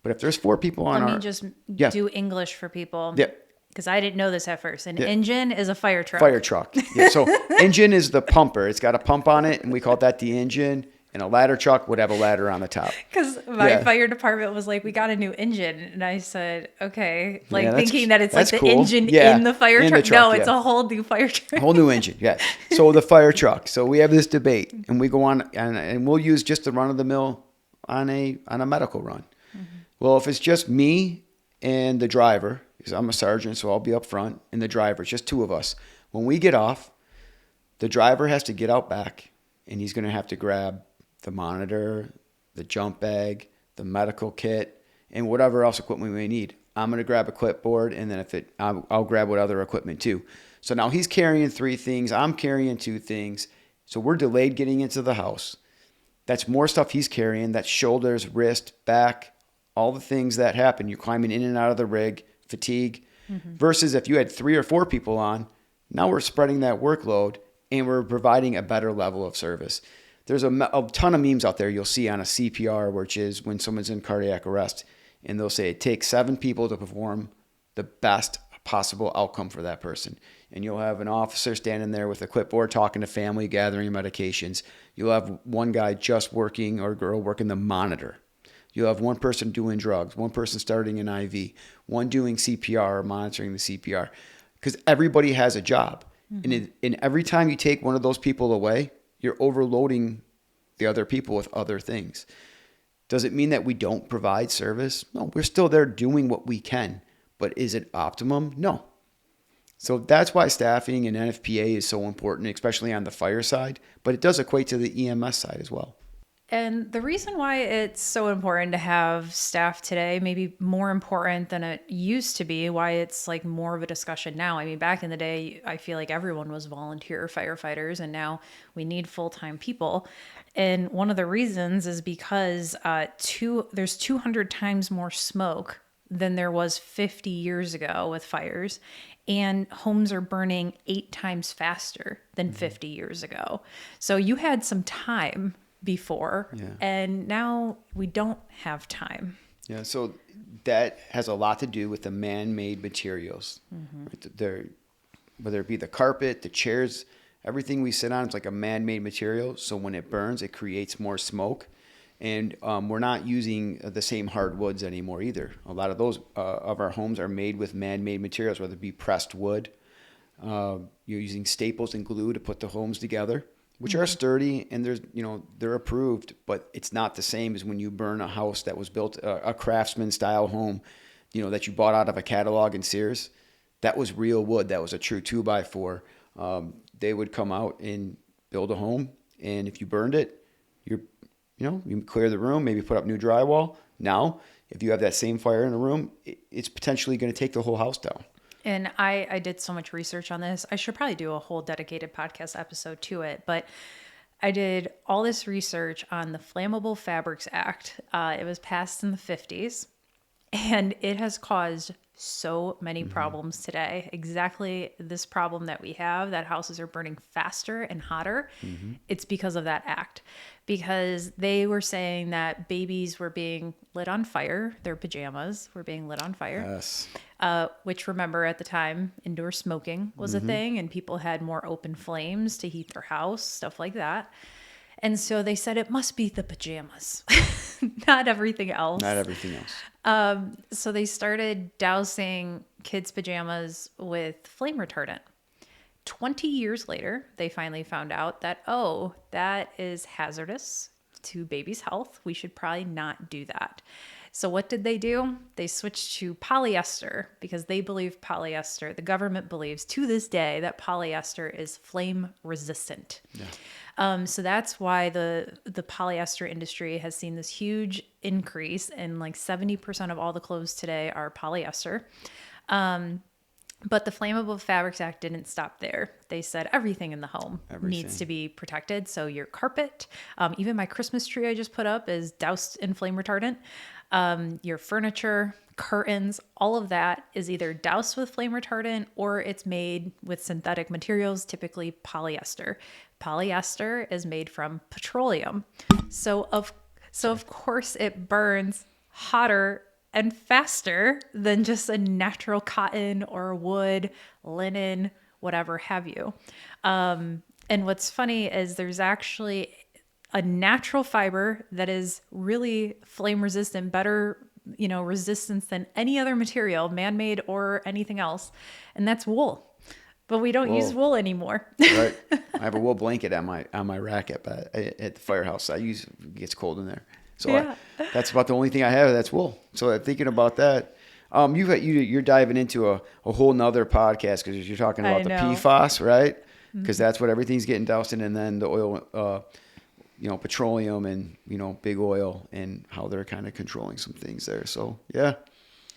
But if there's 4 people on Let me just do English for people. Yeah. Because I didn't know this at first. An engine is a fire truck. Fire truck. Yeah, so engine is the pumper. It's got a pump on it, and we call that the engine. And a ladder truck would have a ladder on the top. Because my fire department was like, we got a new engine. And I said, okay. Thinking that it's like the cool. engine in the fire truck. No, it's a whole new fire truck. A whole new engine, yeah. So the fire truck. So we have this debate. And we go on, and we'll use just the run-of-the-mill on a medical run. Mm-hmm. Well, if it's just me and the driver, because I'm a sergeant, so I'll be up front, and the driver, it's just 2 of us. When we get off, the driver has to get out back, and he's going to have to grab the monitor, the jump bag, the medical kit, and whatever else equipment we may need. I'm going to grab a clipboard, and then I'll grab what other equipment too. So now he's carrying 3 things. I'm carrying 2 things. So we're delayed getting into the house. That's more stuff he's carrying. That's shoulders, wrist, back, all the things that happen. You're climbing in and out of the rig, fatigue. Mm-hmm. Versus if you had 3 or 4 people on, now we're spreading that workload, and we're providing a better level of service. There's a ton of memes out there you'll see on a CPR, which is when someone's in cardiac arrest, and they'll say it takes 7 people to perform the best possible outcome for that person. And you'll have an officer standing there with a clipboard talking to family, gathering medications. You'll have one guy just working, or girl working the monitor. You'll have one person doing drugs, one person starting an IV, one doing CPR or monitoring the CPR. Because everybody has a job. Mm-hmm. And every time you take one of those people away, you're overloading the other people with other things. Does it mean that we don't provide service? No, we're still there doing what we can. But is it optimum? No. So that's why staffing and NFPA is so important, especially on the fire side. But it does equate to the EMS side as well. And the reason why it's so important to have staff today, maybe more important than it used to be, why it's like more of a discussion now. I mean, back in the day, I feel like everyone was volunteer firefighters, and now we need full-time people. And one of the reasons is because there's 200 times more smoke than there was 50 years ago with fires. And homes are burning 8 times faster than 50 years ago. So you had some time before, and now we don't have time. Yeah, so that has a lot to do with the man-made materials. Mm-hmm. Right? Whether it be the carpet, the chairs, everything we sit on is like a man-made material. So when it burns, it creates more smoke. And we're not using the same hardwoods anymore either. A lot of those of our homes are made with man-made materials, whether it be pressed wood. You're using staples and glue to put the homes together, which are sturdy, and they're approved, but it's not the same as when you burn a house that was built, a craftsman style home, that you bought out of a catalog in Sears. That was real wood. That was a true 2x4. They would come out and build a home, and if you burned it, you clear the room, maybe put up new drywall. Now, if you have that same fire in a room, it's potentially going to take the whole house down. And I did so much research on this. I should probably do a whole dedicated podcast episode to it. But I did all this research on the Flammable Fabrics Act. It was passed in the 50s. And it has caused so many problems today. Exactly this problem that we have, that houses are burning faster and hotter. Mm-hmm. It's because of that act. Because they were saying that babies were being lit on fire. Their pajamas were being lit on fire. Yes. Which, remember, at the time, indoor smoking was a thing, and people had more open flames to heat their house, stuff like that. And so they said it must be the pajamas, not everything else. Not everything else. So they started dousing kids' pajamas with flame retardant. 20 years later, they finally found out that, oh, that is hazardous to baby's health. We should probably not do that. So what did they do? They switched to polyester because they believe polyester, the government believes to this day that polyester is flame resistant. Yeah. So that's why the polyester industry has seen this huge increase, and like 70% of all the clothes today are polyester. But the Flammable Fabrics Act didn't stop there. They said everything in the home needs to be protected. So your carpet, even my Christmas tree I just put up is doused in flame retardant. Your furniture, curtains, all of that is either doused with flame retardant or it's made with synthetic materials, typically polyester. Polyester is made from petroleum. So of course it burns hotter and faster than just a natural cotton or wood, linen, whatever have you. And what's funny is there's actually a natural fiber that is really flame resistant, better, resistance than any other material, man-made or anything else. And that's wool. But we don't use wool anymore. Right. I have a wool blanket on my rack at the firehouse. It gets cold in there. So yeah. That's about the only thing I have that's wool. So thinking about that, you're diving into a whole nother podcast because you're talking about the PFAS, right? Because that's what everything's getting doused in, and then the oil, petroleum and big oil and how they're kind of controlling some things there. So yeah.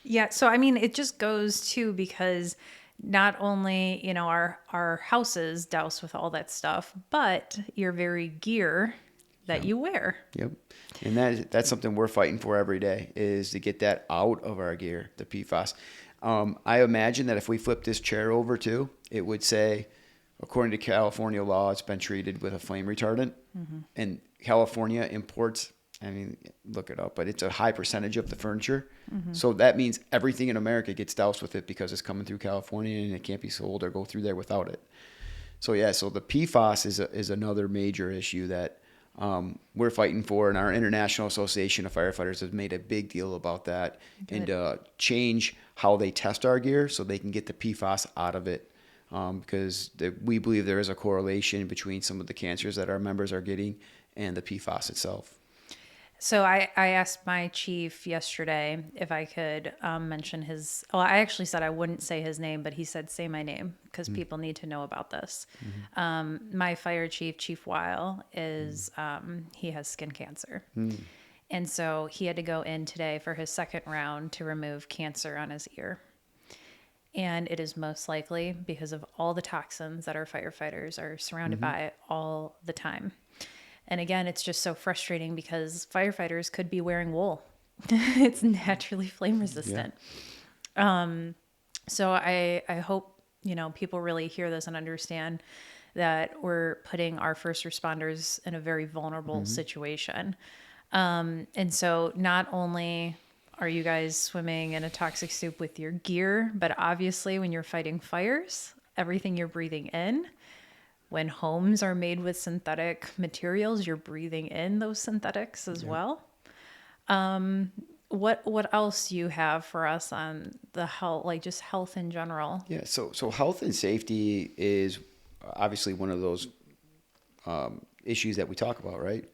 Yeah. So I mean, it just goes to because not only our houses doused with all that stuff, but your very gear that you wear. Yep. And that's something we're fighting for every day, is to get that out of our gear, the PFAS. I imagine that if we flip this chair over too, it would say, according to California law, it's been treated with a flame retardant. Mm-hmm. And California imports, look it up, but it's a high percentage of the furniture. Mm-hmm. So that means everything in America gets doused with it because it's coming through California and it can't be sold or go through there without it. So yeah, so the PFAS is another major issue that we're fighting for, and our International Association of Firefighters has made a big deal about that. Good. And change how they test our gear so they can get the PFAS out of it, because we believe there is a correlation between some of the cancers that our members are getting and the PFAS itself. So I asked my chief yesterday if I could mention I actually said I wouldn't say his name, but he said, say my name because people need to know about this. Mm-hmm. My fire chief, Chief Weil, is, he has skin cancer. Mm. And so he had to go in today for his second round to remove cancer on his ear. And it is most likely because of all the toxins that our firefighters are surrounded by all the time. And again, it's just so frustrating because firefighters could be wearing wool. It's naturally flame resistant. Yeah. So I hope, people really hear this and understand that we're putting our first responders in a very vulnerable situation. And so not only are you guys swimming in a toxic soup with your gear, but obviously when you're fighting fires, everything you're breathing in. When homes are made with synthetic materials, you're breathing in those synthetics as well. What else do you have for us on the health, like just health in general? Yeah, so health and safety is obviously one of those issues that we talk about, right?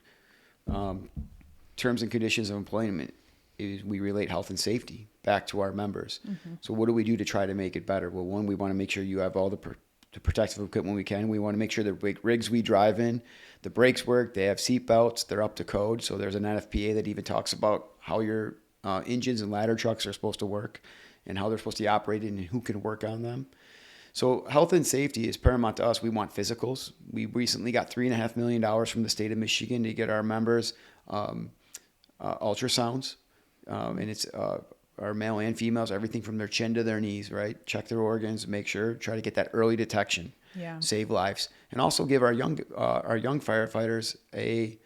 Terms and conditions of employment is we relate health and safety back to our members. Mm-hmm. So what do we do to try to make it better? Well, one, we want to make sure you have all the protective equipment we can. We want to make sure the rigs we drive in, the brakes work, they have seat belts, they're up to code. So there's an NFPA that even talks about how your engines and ladder trucks are supposed to work and how they're supposed to be operated and who can work on them. So health and safety is paramount to us. We want physicals. We recently got $3.5 million from the state of Michigan to get our members ultrasounds. And it's our male and females, everything from their chin to their knees, right? Check their organs, make sure, try to get that early detection, save lives, and also give our young firefighters a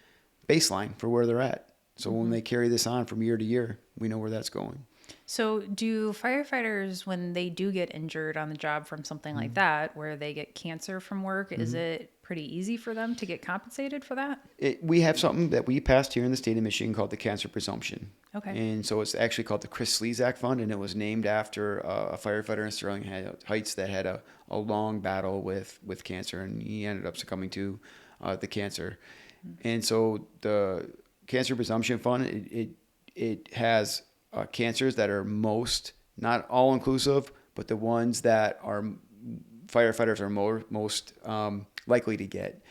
baseline for where they're at. So when they carry this on from year to year, we know where that's going. So, do firefighters, when they do get injured on the job from something like that, where they get cancer from work, is it pretty easy for them to get compensated for that? We have something that we passed here in the state of Michigan called the cancer presumption. Okay. And so it's actually called the Chris Slezak Fund, and it was named after a firefighter in Sterling Heights that had a long battle with cancer, and he ended up succumbing to the cancer. And so the Cancer Presumption Fund, it has cancers that are most, not all inclusive, but the ones that are firefighters are most likely to get.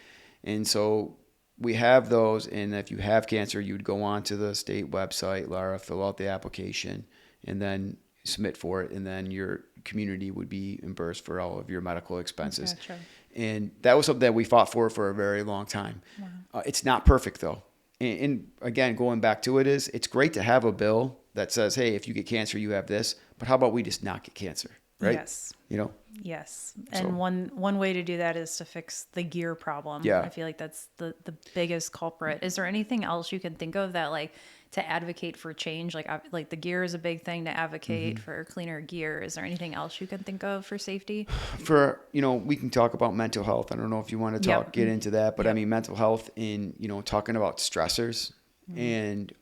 And so we have those, and if you have cancer, you'd go on to the state website, Lara, fill out the application, and then submit for it, and then your community would be reimbursed for all of your medical expenses. Gotcha. And that was something that we fought for a very long time. Wow. It's not perfect, though. And again, going back to it's great to have a bill that says, hey, if you get cancer, you have this. But how about we just not get cancer, right? Yes. Yes. And So- one way to do that is to fix the gear problem. Yeah. I feel like that's the biggest culprit. Is there anything else you can think of that, like, to advocate for change? Like the gear is a big thing to advocate for cleaner gear. Is there anything else you can think of for safety? For, we can talk about mental health. I don't know if you want to get into that, but I mean, mental health in, talking about stressors and,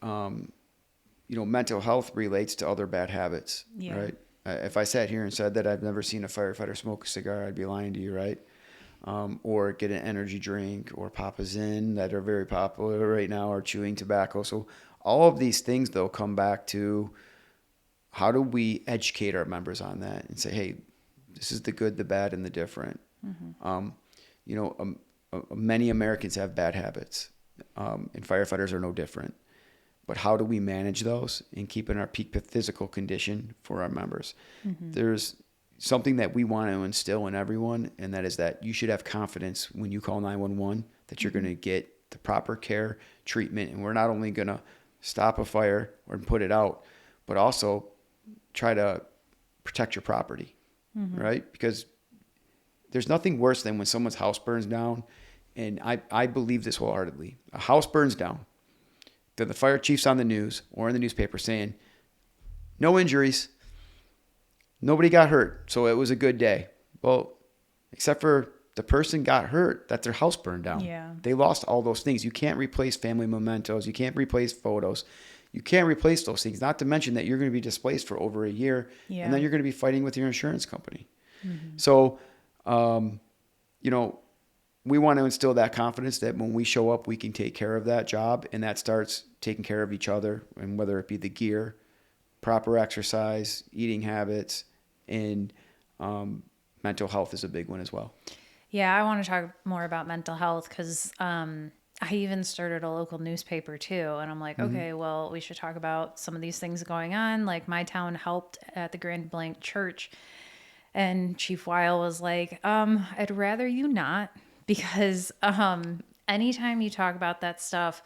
mental health relates to other bad habits, right? If I sat here and said that I've never seen a firefighter smoke a cigar, I'd be lying to you, right? Or get an energy drink or pop a Zyn that are very popular right now, or chewing tobacco. So all of these things, though, come back to how do we educate our members on that and say, hey, this is the good, the bad, and the different. Many Americans have bad habits, and firefighters are no different. But how do we manage those and keep in our peak physical condition for our members? There's something that we want to instill in everyone, and that is that you should have confidence when you call 911 that you're going to get the proper care, treatment, and we're not only going to stop a fire or put it out, but also try to protect your property, right? Because there's nothing worse than when someone's house burns down, and I believe this wholeheartedly. A house burns down, then the fire chief's on the news or in the newspaper saying, no injuries, nobody got hurt, so it was a good day. Well, except for the person got hurt, that their house burned down. Yeah. They lost all those things. You can't replace family mementos. You can't replace photos. You can't replace those things, not to mention that you're going to be displaced for over a year, and then you're going to be fighting with your insurance company. So, we want to instill that confidence that when we show up, we can take care of that job, and that starts taking care of each other, and whether it be the gear, proper exercise, eating habits, and mental health is a big one as well. Yeah, I want to talk more about mental health because I even started a local newspaper too. And I'm like, okay, well, we should talk about some of these things going on. Like my town helped at the Grand Blanc Church. And Chief Weil was like, I'd rather you not, because anytime you talk about that stuff,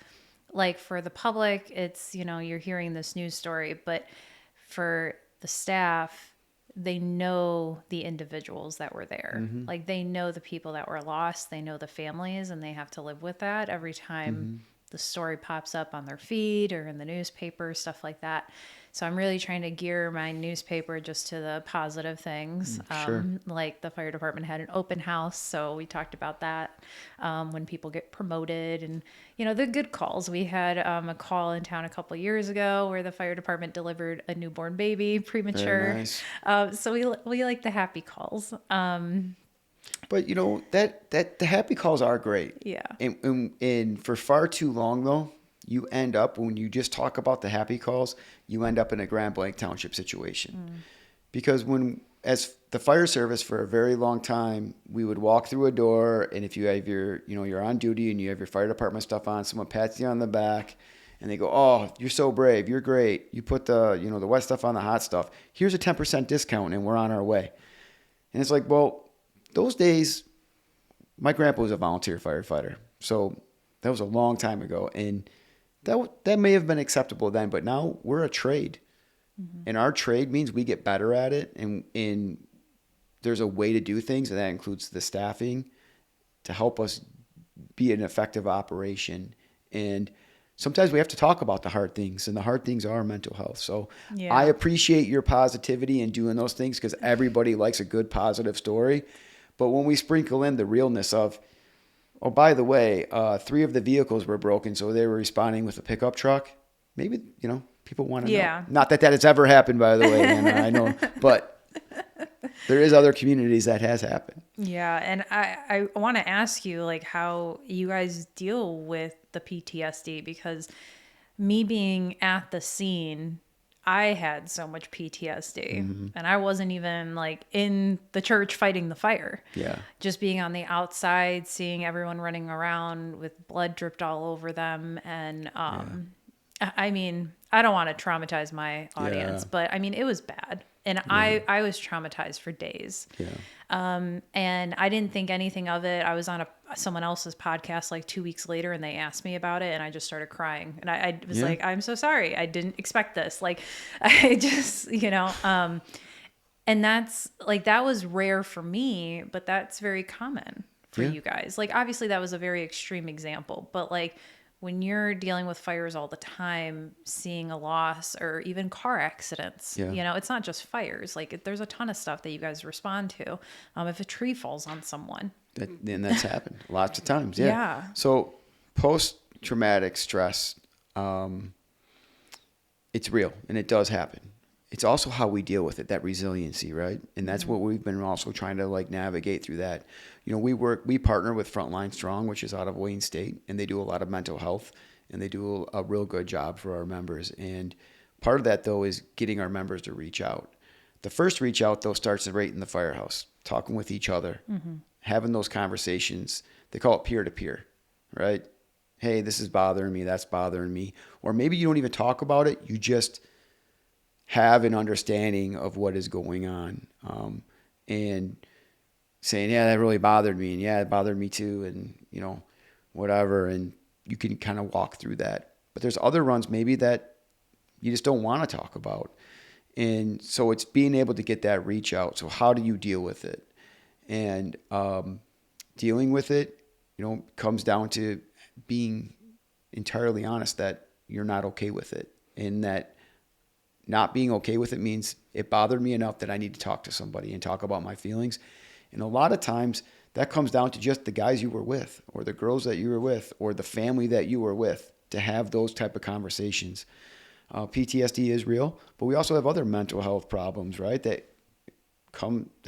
like for the public, it's, you're hearing this news story, but for the staff, they know the individuals that were there. Like they know the people that were lost, they know the families, and they have to live with that every time the story pops up on their feed or in the newspaper, stuff like that. So I'm really trying to gear my newspaper just to the positive things. Sure. Like the fire department had an open house, so we talked about that when people get promoted and, the good calls. We had a call in town a couple years ago where the fire department delivered a newborn baby premature. Very nice. So we like the happy calls. But that the happy calls are great. Yeah. And for far too long though, you end up, when you just talk about the happy calls, you end up in a Grand Blanc Township situation. Because as the fire service for a very long time, we would walk through a door, and if you have you're on duty and you have your fire department stuff on, someone pats you on the back and they go, oh, you're so brave. You're great. You put the wet stuff on the hot stuff. Here's a 10% discount and we're on our way. And it's like, well, those days, my grandpa was a volunteer firefighter. So that was a long time ago. And that may have been acceptable then, but now we're a trade. And our trade means we get better at it. And there's a way to do things, and that includes the staffing to help us be an effective operation. And sometimes we have to talk about the hard things, and the hard things are mental health. So Yeah. I appreciate your positivity in doing those things, because everybody likes a good positive story. But when we sprinkle in the realness of, oh, by the way, 3 of the vehicles were broken, so they were responding with a pickup truck. Maybe, people want to Yeah. know. Not that has ever happened, by the way, Anna, I know, but there is other communities that has happened. Yeah, and I want to ask you like how you guys deal with the PTSD, because me being at the scene, I had so much PTSD, and I wasn't even like in the church fighting the fire. Yeah. Just being on the outside, seeing everyone running around with blood dripped all over them, and I mean, I don't want to traumatize my audience, Yeah. but I mean, it was bad. And I was traumatized for days. Yeah. And I didn't think anything of it. I was on someone else's podcast like 2 weeks later, and they asked me about it, and I just started crying. And I was like, I'm so sorry. I didn't expect this. Like, I just, and that's like, that was rare for me, but that's very common for you guys. Like, obviously that was a very extreme example, but like, when you're dealing with fires all the time, seeing a loss or even car accidents, it's not just fires. Like, there's a ton of stuff that you guys respond to. If a tree falls on someone. And that's happened lots of times. Yeah. Yeah. So post-traumatic stress, it's real, and it does happen. It's also how we deal with it, that resiliency, right? And that's what we've been also trying to like navigate through that. We partner with Frontline Strong, which is out of Wayne State, and they do a lot of mental health, and they do a real good job for our members. And part of that, though, is getting our members to reach out. The first reach out, though, starts right in the firehouse, talking with each other, having those conversations. They call it peer-to-peer, right? Hey, this is bothering me, that's bothering me. Or maybe you don't even talk about it. You just have an understanding of what is going on, and saying, yeah, that really bothered me, and yeah, it bothered me too, and whatever, and you can kind of walk through that. But there's other runs maybe that you just don't want to talk about, and so it's being able to get that reach out. So how do you deal with it? And dealing with it, comes down to being entirely honest that you're not okay with it, and that not being okay with it means it bothered me enough that I need to talk to somebody and talk about my feelings. And a lot of times that comes down to just the guys you were with, or the girls that you were with, or the family that you were with, to have those type of conversations. PTSD is real, but we also have other mental health problems, right? That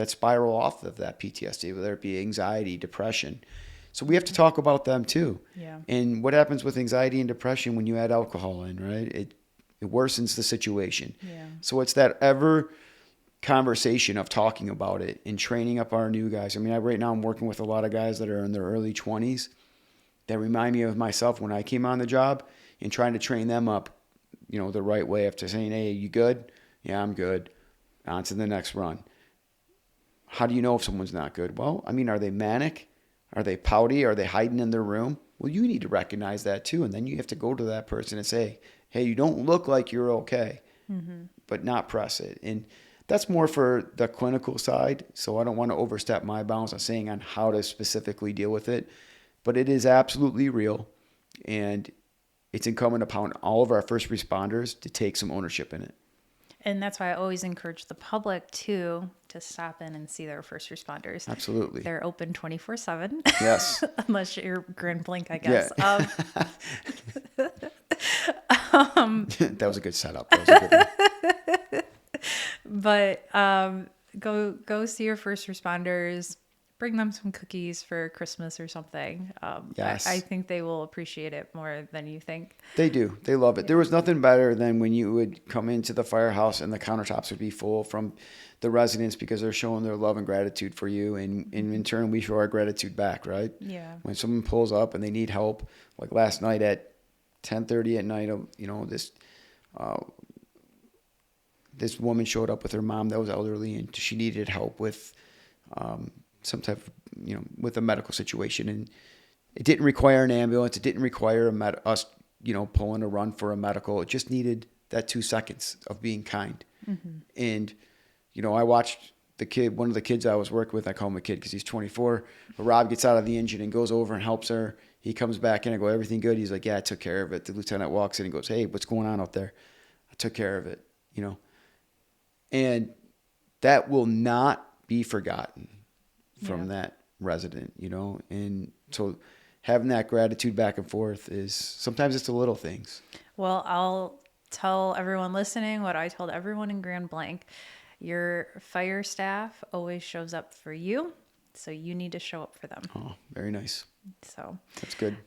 spiral off of that PTSD, whether it be anxiety, depression. So we have to talk about them too. Yeah. And what happens with anxiety and depression when you add alcohol in, right? It worsens the situation. Yeah. So it's that ever conversation of talking about it and training up our new guys. I mean, right now I'm working with a lot of guys that are in their early 20s that remind me of myself when I came on the job, and trying to train them up, the right way, after saying, hey, you good? Yeah, I'm good. On to the next run. How do you know if someone's not good? Well, I mean, are they manic? Are they pouty? Are they hiding in their room? Well, you need to recognize that too. And then you have to go to that person and say, hey, you don't look like you're okay, but not press it. And that's more for the clinical side. So I don't want to overstep my bounds on saying on how to specifically deal with it, but it is absolutely real. And it's incumbent upon all of our first responders to take some ownership in it. And that's why I always encourage the public too to stop in and see their first responders. Absolutely. They're open 24/7. Yes. Unless you're Grand Blanc, I guess. Yeah. That was a good setup. That was a good one. But go see your first responders. Bring them some cookies for Christmas or something. Yes. I think they will appreciate it more than you think. They do. They love it. There was nothing better than when you would come into the firehouse and the countertops would be full from the residents, because they're showing their love and gratitude for you. And in turn, we show our gratitude back, right? Yeah. When someone pulls up and they need help, like last night at 10:30 at night, this woman showed up with her mom that was elderly, and she needed help with some type of, with a medical situation. And it didn't require an ambulance. It didn't require us, pulling a run for a medical. It just needed that 2 seconds of being kind. Mm-hmm. And, I watched one of the kids I was working with, I call him a kid because he's 24, but Rob gets out of the engine and goes over and helps her. He comes back in, I go, everything good? He's like, yeah, I took care of it. The lieutenant walks in and goes, hey, what's going on out there? I took care of it, And that will not be forgotten from that resident, And so having that gratitude back and forth is sometimes it's the little things. Well, I'll tell everyone listening what I told everyone in Grand Blanc. Your fire staff always shows up for you, so you need to show up for them. Oh, very nice. So that's good.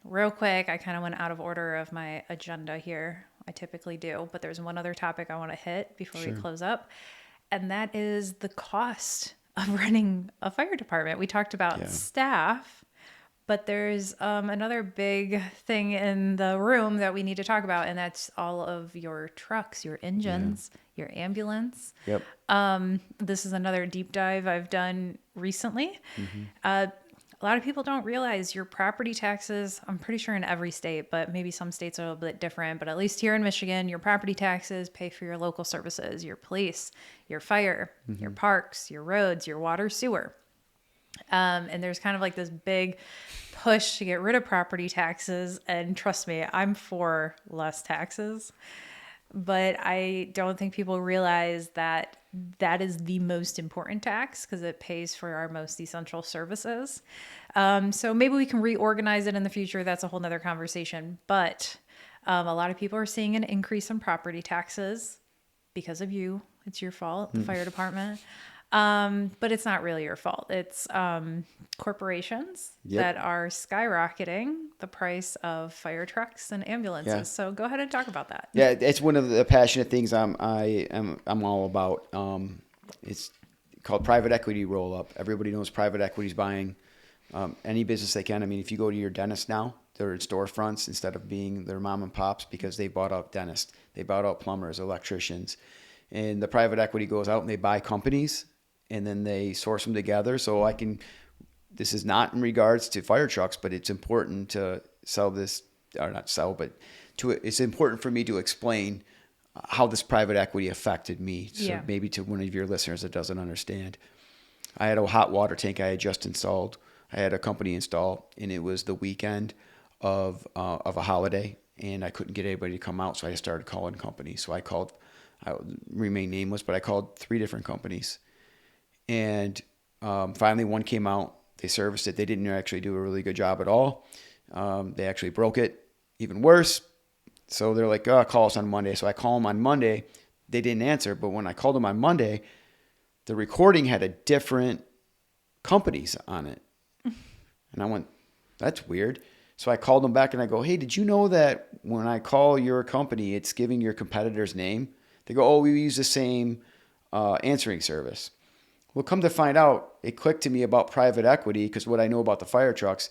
Real quick, I kind of went out of order of my agenda here. I typically do, but there's one other topic I want to hit before we close up, and that is the cost of running a fire department. We talked about staff, but there's another big thing in the room that we need to talk about, and that's all of your trucks, your engines, your ambulance. Yep. This is another deep dive I've done recently. A lot of people don't realize your property taxes, I'm pretty sure in every state, but maybe some states are a little bit different, but at least here in Michigan, your property taxes pay for your local services, your police, your fire, your parks, your roads, your water, sewer. And there's kind of like this big push to get rid of property taxes. And trust me, I'm for less taxes. But I don't think people realize that that is the most important tax because it pays for our most essential services. So maybe we can reorganize it in the future. That's a whole nother conversation. But a lot of people are seeing an increase in property taxes because of you. It's your fault, the fire department. But it's not really your fault. It's corporations that are skyrocketing the price of fire trucks and ambulances. Yeah. So go ahead and talk about that. Yeah, it's one of the passionate things I'm all about. It's called private equity roll up. Everybody knows private equity is buying any business they can. I mean, if you go to your dentist now, they're in storefronts instead of being their mom and pops because they bought out dentists, they bought out plumbers, electricians, and the private equity goes out and they buy companies. And then they source them together. So this is not in regards to fire trucks, but it's important to sell this, or not sell, but it's important for me to explain how this private equity affected me. So maybe to one of your listeners that doesn't understand. I had a hot water tank I had just installed. I had a company install, and it was the weekend of a holiday, and I couldn't get anybody to come out. So I started calling companies. So I remain nameless, but I called 3 different companies. And finally, one came out. They serviced it. They didn't actually do a really good job at all. They actually broke it, even worse. So they're like, oh, call us on Monday. So I call them on Monday. They didn't answer. But when I called them on Monday, the recording had a different companies on it. And I went, that's weird. So I called them back and I go, hey, did you know that when I call your company, it's giving your competitor's name? They go, oh, we use the same answering service. Well, come to find out, it clicked to me about private equity because what I know about the fire trucks,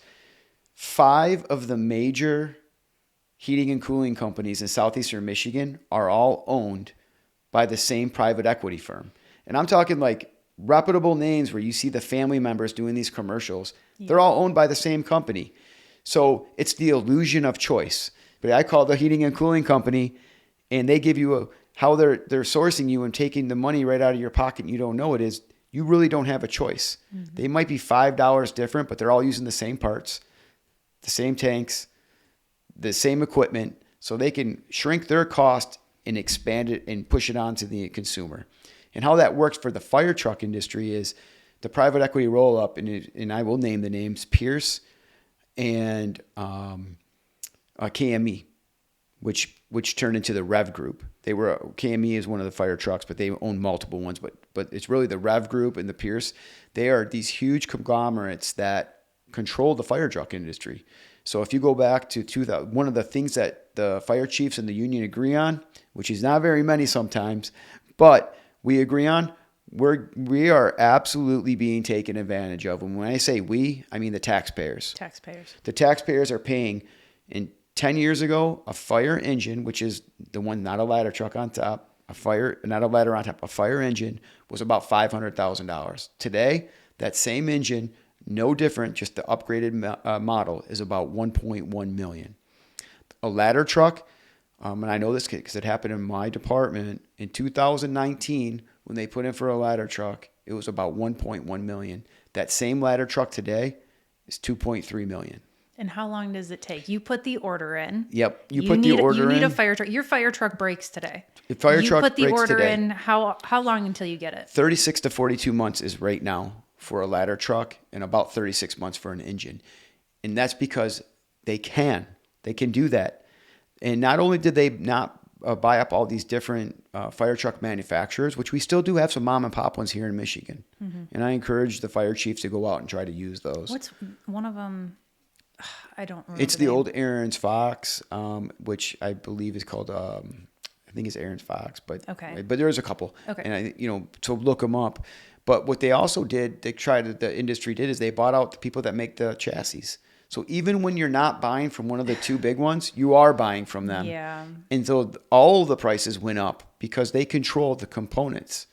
5 of the major heating and cooling companies in southeastern Michigan are all owned by the same private equity firm. And I'm talking like reputable names where you see the family members doing these commercials. Yeah. They're all owned by the same company. So it's the illusion of choice. But I call the heating and cooling company and they give you how they're sourcing you and taking the money right out of your pocket and you don't know it is. You really don't have a choice. Mm-hmm. They might be $5 different, but they're all using the same parts, the same tanks, the same equipment, so they can shrink their cost and expand it and push it on to the consumer. And how that works for the fire truck industry is the private equity roll-up, and I will name the names, Pierce and KME, which turned into the Rev Group. KME is one of the fire trucks, but they own multiple ones. But it's really the Rev Group and the Pierce. They are these huge conglomerates that control the fire truck industry. So if you go back to 2000, one of the things that the fire chiefs and the union agree on, which is not very many sometimes, but we agree on, we are absolutely being taken advantage of. And when I say we, I mean the taxpayers. The taxpayers are paying in 10 years ago, a fire engine, which is the one, not a ladder truck on top, not a ladder on top, a fire engine was about $500,000. Today, that same engine, no different, just the upgraded model, is about $1.1 million. A ladder truck, and I know this because it happened in my department in 2019 when they put in for a ladder truck, it was about $1.1 million. That same ladder truck today is $2.3 million. And how long does it take? You put the order in. Yep. You put the order in. You need a fire truck. Your fire truck breaks today. The fire truck put the breaks order today. in. How long until you get it? 36 to 42 months is right now for a ladder truck, and about 36 months for an engine. And that's because they can do that. And not only did they not buy up all these different fire truck manufacturers, which we still do have some mom and pop ones here in Michigan. Mm-hmm. And I encourage the fire chiefs to go out and try to use those. What's one of them? I don't remember. It's the old Aaron's Fox, which I believe is called, I think it's Aaron's Fox, but there's a couple. Okay. And so look them up. But what they also did, the industry did, is they bought out the people that make the chassis. So even when you're not buying from one of the two big ones, you are buying from them. Yeah. And so all the prices went up because they control the components.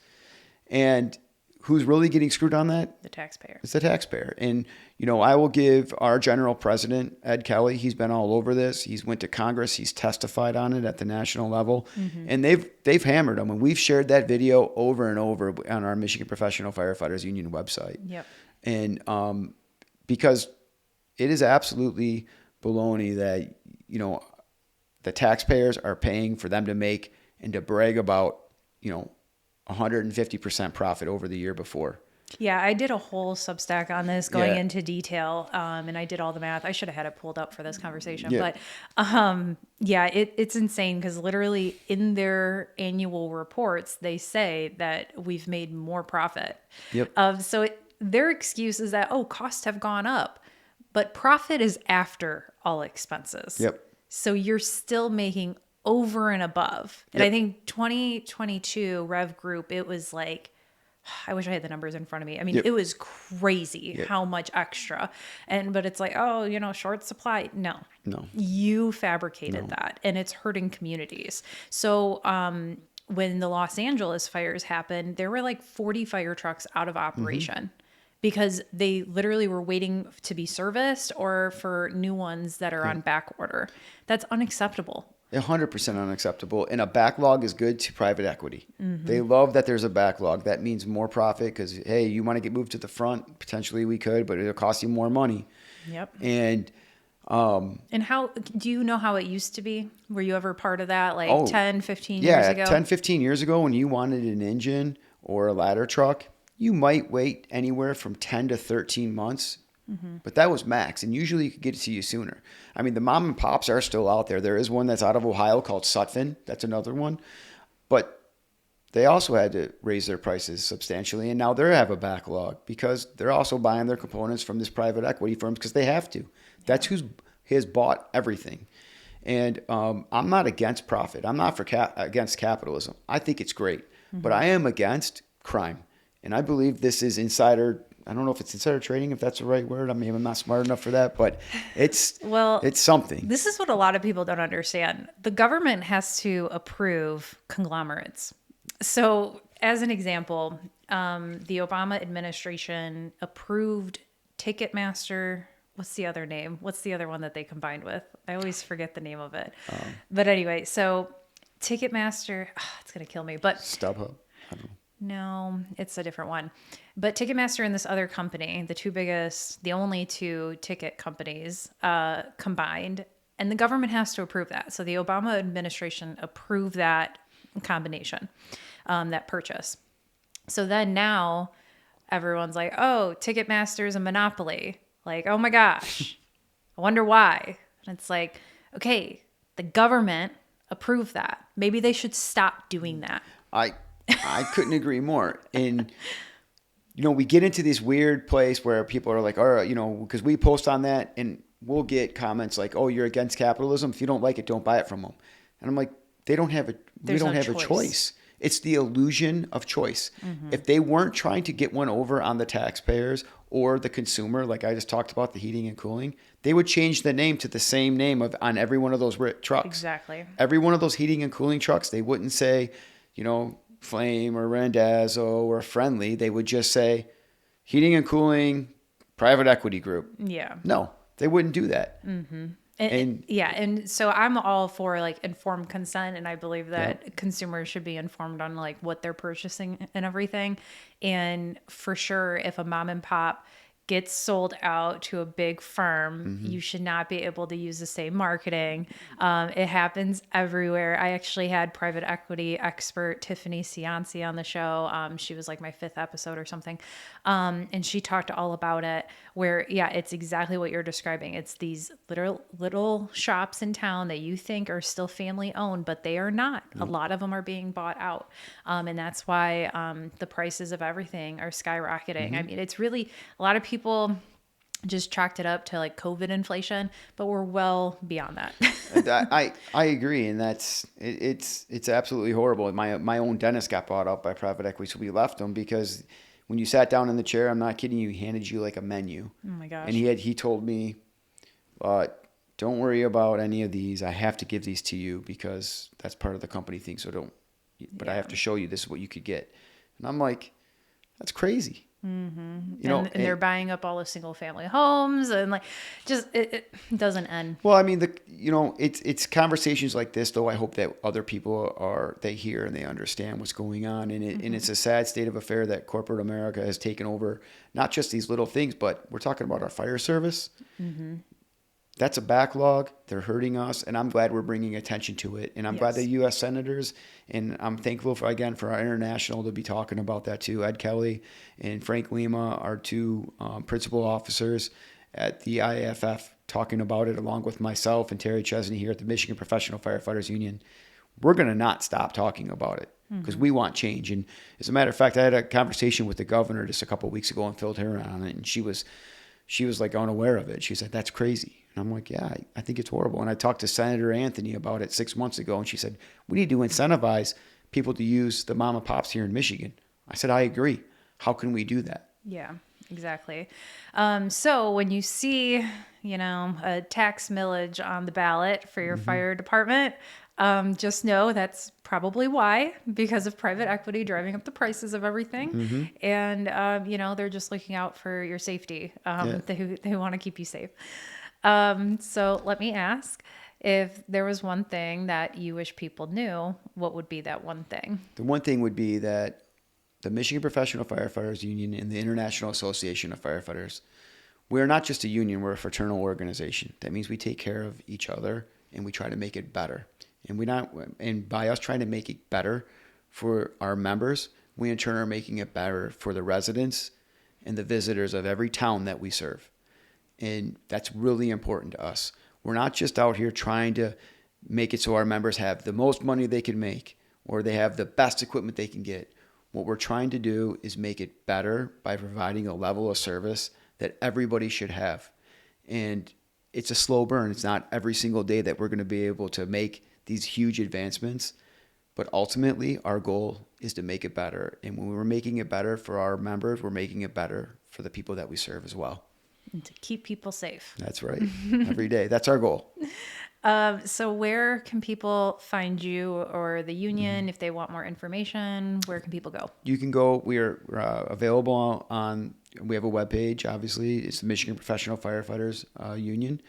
And who's really getting screwed on that? The taxpayer. It's the taxpayer. And, I will give our general president, Ed Kelly, he's been all over this. He's went to Congress. He's testified on it at the national level. Mm-hmm. And they've hammered him. And we've shared that video over and over on our Michigan Professional Firefighters Union website. Yep. And because it is absolutely baloney that, the taxpayers are paying for them to make and to brag about, 150% profit over the year before. Yeah, I did a whole Substack on this going into detail, and I did all the math. I should have had it pulled up for this conversation. Yeah. But it's insane because literally in their annual reports, they say that we've made more profit. Yep. Their excuse is that, costs have gone up, but profit is after all expenses. Yep. So you're still making over and above. And I think 2022 Rev Group, it was like, I wish I had the numbers in front of me. I mean, it was crazy how much extra. But it's like, short supply. No. You fabricated that, and it's hurting communities. So when the Los Angeles fires happened, there were like 40 fire trucks out of operation because they literally were waiting to be serviced or for new ones that are on back order. That's unacceptable. 100% unacceptable. And a backlog is good to private equity. Mm-hmm. They love that there's a backlog. That means more profit because, hey, you want to get moved to the front? Potentially we could, but it'll cost you more money. Yep. And how do you know how it used to be? Were you ever part of that 10, 15 years ago? 10, 15 years ago when you wanted an engine or a ladder truck, you might wait anywhere from 10 to 13 months. Mm-hmm. But that was max, and usually you could get it to you sooner. I mean, the mom and pops are still out there. There is one that's out of Ohio called Sutphin. That's another one. But they also had to raise their prices substantially, and now they have a backlog because they're also buying their components from this private equity firm because they have to. That's who has bought everything. And I'm not against profit. I'm not against capitalism. I think it's great. Mm-hmm. But I am against crime. And I believe this is insider. I don't know if it's insider trading, if that's the right word. I mean, I'm not smart enough for that, but it's something. This is what a lot of people don't understand. The government has to approve conglomerates. So as an example, the Obama administration approved Ticketmaster. What's the other name? What's the other one that they combined with? I always forget the name of it. But anyway, so Ticketmaster, it's going to kill me. But StubHub? I don't know. No, it's a different one. But Ticketmaster and this other company, the only two ticket companies combined, and the government has to approve that. So the Obama administration approved that combination, that purchase. So then now everyone's like, oh, Ticketmaster is a monopoly. Like, oh my gosh, I wonder why. And it's like, okay, the government approved that. Maybe they should stop doing that. I couldn't agree more. And, we get into this weird place where people are like, all right, because we post on that and we'll get comments like, oh, you're against capitalism. If you don't like it, don't buy it from them. And I'm like, we don't have a choice. It's the illusion of choice. Mm-hmm. If they weren't trying to get one over on the taxpayers or the consumer, like I just talked about the heating and cooling, they would change the name to the same name on every one of those trucks. Exactly. Every one of those heating and cooling trucks, they wouldn't say, Flame or Randazzo or Friendly. They would just say heating and cooling private equity group. Yeah. No, they wouldn't do that. Mm-hmm. And so I'm all for informed consent, and I believe that consumers should be informed on what they're purchasing and everything. And for sure, if a mom and pop gets sold out to a big firm, you should not be able to use the same marketing. It happens everywhere. I actually had private equity expert Tiffany Cianci on the show. She was like my 5th episode or something. And she talked all about it where, yeah, it's exactly what you're describing. It's these little shops in town that you think are still family owned, but they are not. A lot of them are being bought out. And that's why the prices of everything are skyrocketing. I mean, it's really, a lot of people just chalked it up to like COVID inflation, but we're well beyond that. I agree, and it's absolutely horrible. My own dentist got bought out by private equity, so we left him because when you sat down in the chair, I'm not kidding you, he handed you like a menu. Oh my gosh. And he told me, don't worry about any of these. I have to give these to you because that's part of the company thing. So don't. But I have to show you this is what you could get. And I'm like, that's crazy. You know, and they're buying up all the single family homes and like, just it doesn't end. Well, I mean, it's conversations like this, though. I hope that other people they hear and they understand what's going on. And it's a sad state of affair that corporate America has taken over, not just these little things, but we're talking about our fire service. That's a backlog. They're hurting us, and I'm glad we're bringing attention to it. And I'm glad the U.S. senators, and I'm thankful for our international to be talking about that too. Ed Kelly and Frank Lima, our 2 principal officers at the IAFF, talking about it, along with myself and Terry Chesney here at the Michigan Professional Firefighters Union. We're going to not stop talking about it because we want change. And as a matter of fact, I had a conversation with the governor just a couple of weeks ago and filled her in on it, and she was like unaware of it. She said, "That's crazy." And I'm like, yeah, I think it's horrible. And I talked to Senator Anthony about it 6 months ago, and she said, we need to incentivize people to use the mom and pops here in Michigan. I said, I agree. How can we do that? Yeah, exactly. So when you see, a tax millage on the ballot for your fire department, just know that's probably why, because of private equity driving up the prices of everything. And, they're just looking out for your safety. They want to keep you safe. So let me ask, if there was one thing that you wish people knew, what would be that one thing? The one thing would be that the Michigan Professional Firefighters Union and the International Association of Firefighters, we're not just a union, we're a fraternal organization. That means we take care of each other and we try to make it better. And by us trying to make it better for our members, we in turn are making it better for the residents and the visitors of every town that we serve. And that's really important to us. We're not just out here trying to make it so our members have the most money they can make or they have the best equipment they can get. What we're trying to do is make it better by providing a level of service that everybody should have. And it's a slow burn. It's not every single day that we're going to be able to make these huge advancements. But ultimately, our goal is to make it better. And when we're making it better for our members, we're making it better for the people that we serve as well. And to keep people safe. That's right. Every day. That's our goal. So where can people find you or the union if they want more information? Where can people go? You can go. We're available we have a webpage, obviously. It's the Michigan Professional Firefighters Union.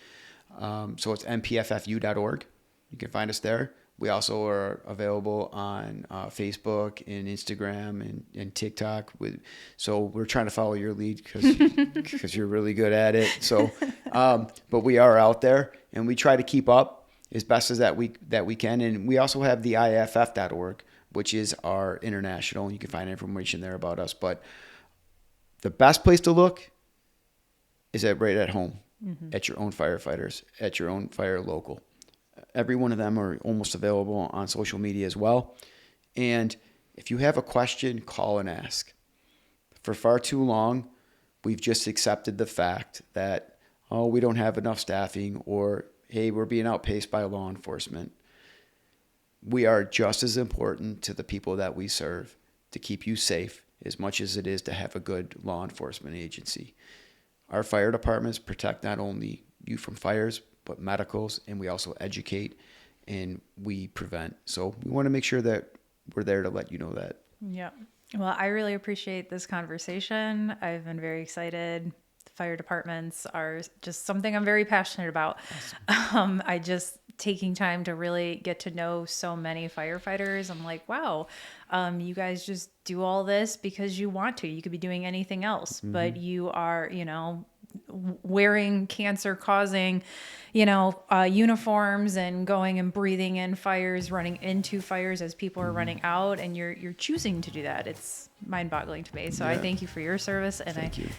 So it's mpffu.org. You can find us there. We also are available on Facebook and Instagram and TikTok. So we're trying to follow your lead because you're really good at it. So, but we are out there and we try to keep up as best as that we can. And we also have the IAFF.org, which is our international. And you can find information there about us. But the best place to look is right at home, at your own firefighters, at your own fire local. Every one of them are almost available on social media as well. And if you have a question, call and ask. For far too long, we've just accepted the fact that, we don't have enough staffing, or, hey, we're being outpaced by law enforcement. We are just as important to the people that we serve to keep you safe as much as it is to have a good law enforcement agency. Our fire departments protect not only you from fires, but medicals, and we also educate and we prevent. So we want to make sure that we're there to let you know that. Yeah. Well, I really appreciate this conversation. I've been very excited. The fire departments are just something I'm very passionate about. Awesome. I just taking time to really get to know so many firefighters. I'm like, wow, you guys just do all this because you want to. You could be doing anything else, but you are, wearing cancer causing, uniforms and going and breathing in fires, running into fires as people are running out, and you're choosing to do that. It's mind-boggling to me. So I thank you for your service, and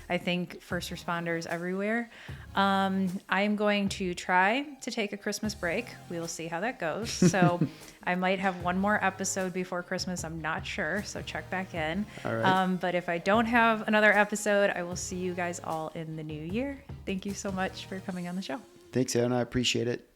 I thank first responders everywhere. I'm going to try to take a Christmas break. We will see how that goes. So I might have one more episode before Christmas. I'm not sure. So check back in. All right. But if I don't have another episode, I will see you guys all in the new year. Thank you so much for coming on the show. Thanks, Anna. I appreciate it.